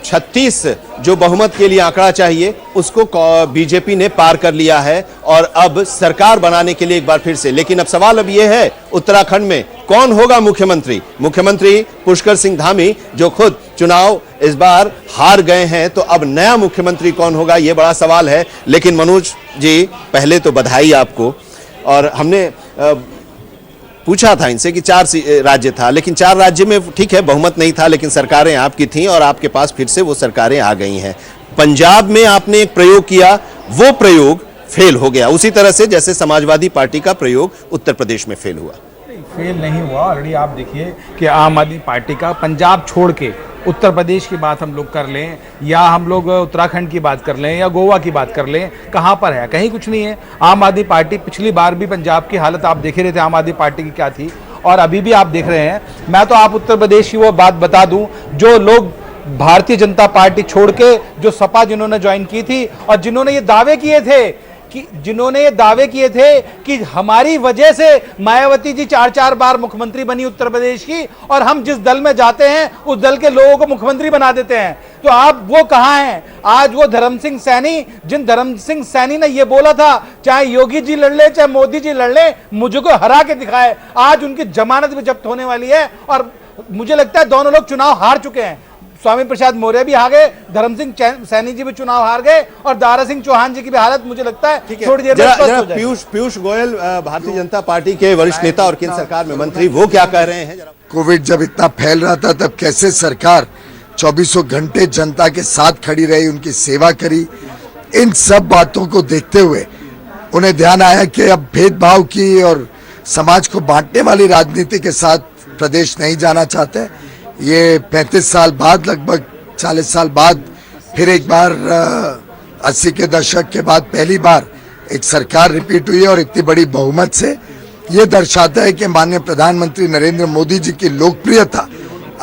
36 जो बहुमत के लिए आंकड़ा चाहिए उसको बीजेपी ने पार कर लिया है और अब सरकार बनाने के लिए एक बार फिर से। लेकिन अब सवाल अब यह है उत्तराखंड में कौन होगा मुख्यमंत्री? मुख्यमंत्री पुष्कर सिंह धामी जो खुद चुनाव इस बार हार गए हैं, तो अब नया मुख्यमंत्री कौन होगा यह बड़ा सवाल है। लेकिन मनोज जी, पहले तो बधाई आपको। और हमने पूछा था इनसे कि 4 राज्य था, लेकिन 4 राज्य में ठीक है बहुमत नहीं था, लेकिन सरकारें आपकी थीं और आपके पास फिर से वो सरकारें आ गई हैं। पंजाब में आपने एक प्रयोग किया, वो प्रयोग फेल हो गया, उसी तरह से जैसे समाजवादी पार्टी का प्रयोग उत्तर प्रदेश में फेल हुआ। फेल नहीं हुआ। ऑलरेडी आप देखिए कि आम आदमी पार्टी का पंजाब छोड़ के उत्तर प्रदेश की बात हम लोग कर लें या हम लोग उत्तराखंड की बात कर लें या गोवा की बात कर लें, कहाँ पर है? कहीं कुछ नहीं है। आम आदमी पार्टी पिछली बार भी पंजाब की हालत आप देख रहे थे आम आदमी पार्टी की क्या थी, और अभी भी आप देख रहे हैं। मैं तो आप उत्तर प्रदेश की वो बात बता दूं, जो लोग भारतीय जनता पार्टी छोड़ के जो सपा जिन्होंने ज्वाइन की थी और जिन्होंने ये दावे किए थे कि हमारी वजह से मायावती जी 4-4 बार मुख्यमंत्री बनी उत्तर प्रदेश की, और हम जिस दल में जाते हैं उस दल के लोगों को मुख्यमंत्री बना देते हैं। तो आप वो कहां हैं? आज वो धर्म सिंह सैनी, जिन धर्म सिंह सैनी ने ये बोला था चाहे योगी जी लड़ ले चाहे मोदी जी लड़ ले, मुझको हरा के दिखाए, आज उनकी जमानत भी जब्त होने वाली है। और मुझे लगता है दोनों लोग चुनाव हार चुके हैं। स्वामी प्रसाद मौर्य भी हार गए, धर्म सिंह सैनी जी भी चुनाव हार गए, और दारा सिंह चौहान जी की भी हालत मुझे लगता है थोड़ी देर में। पीयूष गोयल भारतीय जनता पार्टी के वरिष्ठ नेता और केंद्र सरकार में मंत्री, वो क्या कह रहे हैं? कोविड जब इतना फैल रहा था तब कैसे सरकार 24 घंटे जनता के साथ खड़ी रही, उनकी सेवा करी। इन सब बातों को देखते हुए उन्हें ध्यान आया कि अब भेदभाव की और समाज को बांटने वाली राजनीति के साथ प्रदेश नहीं जाना चाहते। ये 35 साल बाद, लगभग 40 साल बाद फिर एक बार 80 के दशक के बाद पहली बार एक सरकार रिपीट हुई है, और इतनी बड़ी बहुमत से ये दर्शाता है कि माननीय प्रधानमंत्री नरेंद्र मोदी जी की लोकप्रियता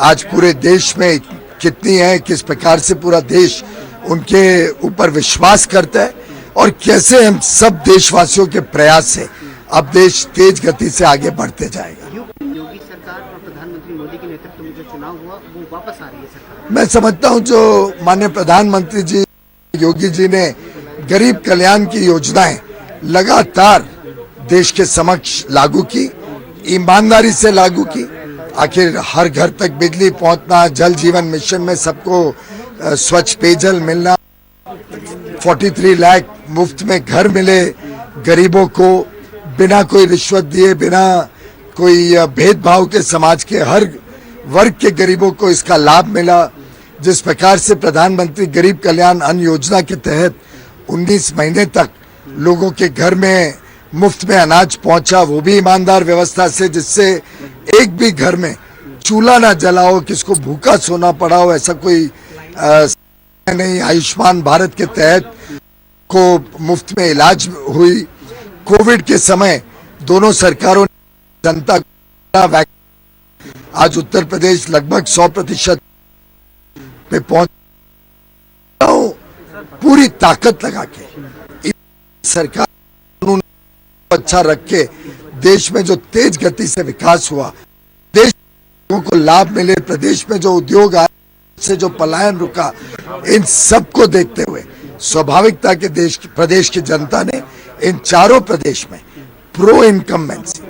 आज पूरे देश में कितनी है, किस प्रकार से पूरा देश उनके ऊपर विश्वास करता है, और कैसे हम सब देशवासियों के प्रयास से अब देश तेज गति से आगे बढ़ते जाएगा। योगी सरकार और प्रधानमंत्री मोदी के नेतृत्व में जो चुनाव हुआ वो वापस आ रही है सरकार। मैं समझता हूं जो माननीय प्रधानमंत्री जी योगी जी ने गरीब कल्याण की योजनाएं लगातार देश के समक्ष लागू की, ईमानदारी से लागू की। आखिर हर घर तक बिजली पहुंचना, जल जीवन मिशन में सबको स्वच्छ पेयजल मिलना, 43 लाख मुफ्त में घर मिले गरीबों को, बिना कोई रिश्वत दिए, बिना कोई भेदभाव के, समाज के हर वर्ग के गरीबों को इसका लाभ मिला। जिस प्रकार से प्रधानमंत्री गरीब कल्याण अन्न योजना के तहत 19 महीने तक लोगों के घर में मुफ्त में अनाज पहुंचा, वो भी ईमानदार व्यवस्था से, जिससे एक भी घर में चूल्हा ना जला हो, किसको भूखा सोना पड़ा हो, ऐसा कोई नहीं। आयुष्मान भारत के तहत को मुफ्त में इलाज हुई। कोविड के समय दोनों सरकारों ने जनता को, आज उत्तर प्रदेश लगभग 100% पे पहुंच, पूरी ताकत लगा के सरकार अच्छा रख के देश में जो तेज गति से विकास हुआ, देश को लाभ मिले, प्रदेश में जो उद्योग आए, से जो पलायन रुका, इन सब को देखते हुए स्वाभाविकता के प्रदेश की जनता ने इन चारों प्रदेश में प्रो इनकम्बेंसी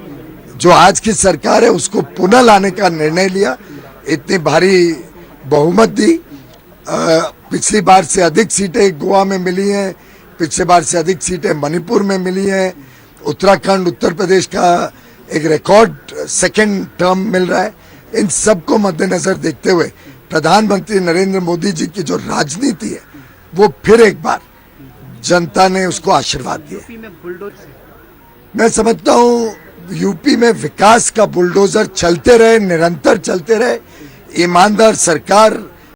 जो आज की सरकार है उसको पुनः लाने का निर्णय लिया। इतनी भारी बहुमत दी। पिछली बार से अधिक सीटें गोवा में मिली हैं, पिछले बार से अधिक सीटें मणिपुर में मिली हैं। उत्तराखंड, उत्तर प्रदेश का एक रिकॉर्ड सेकंड टर्म मिल रहा है। इन सब को मद्देनजर देखते हुए प्रधानमंत्री नरेंद्र मोदी जी की जो राजनीति है वो फिर एक बार जनता ने उसको आशीर्वाद दिया। मैं समझता हूं यूपी में विकास का बुलडोजर चलते रहे, निरंतर चलते रहे। ईमानदार सरकार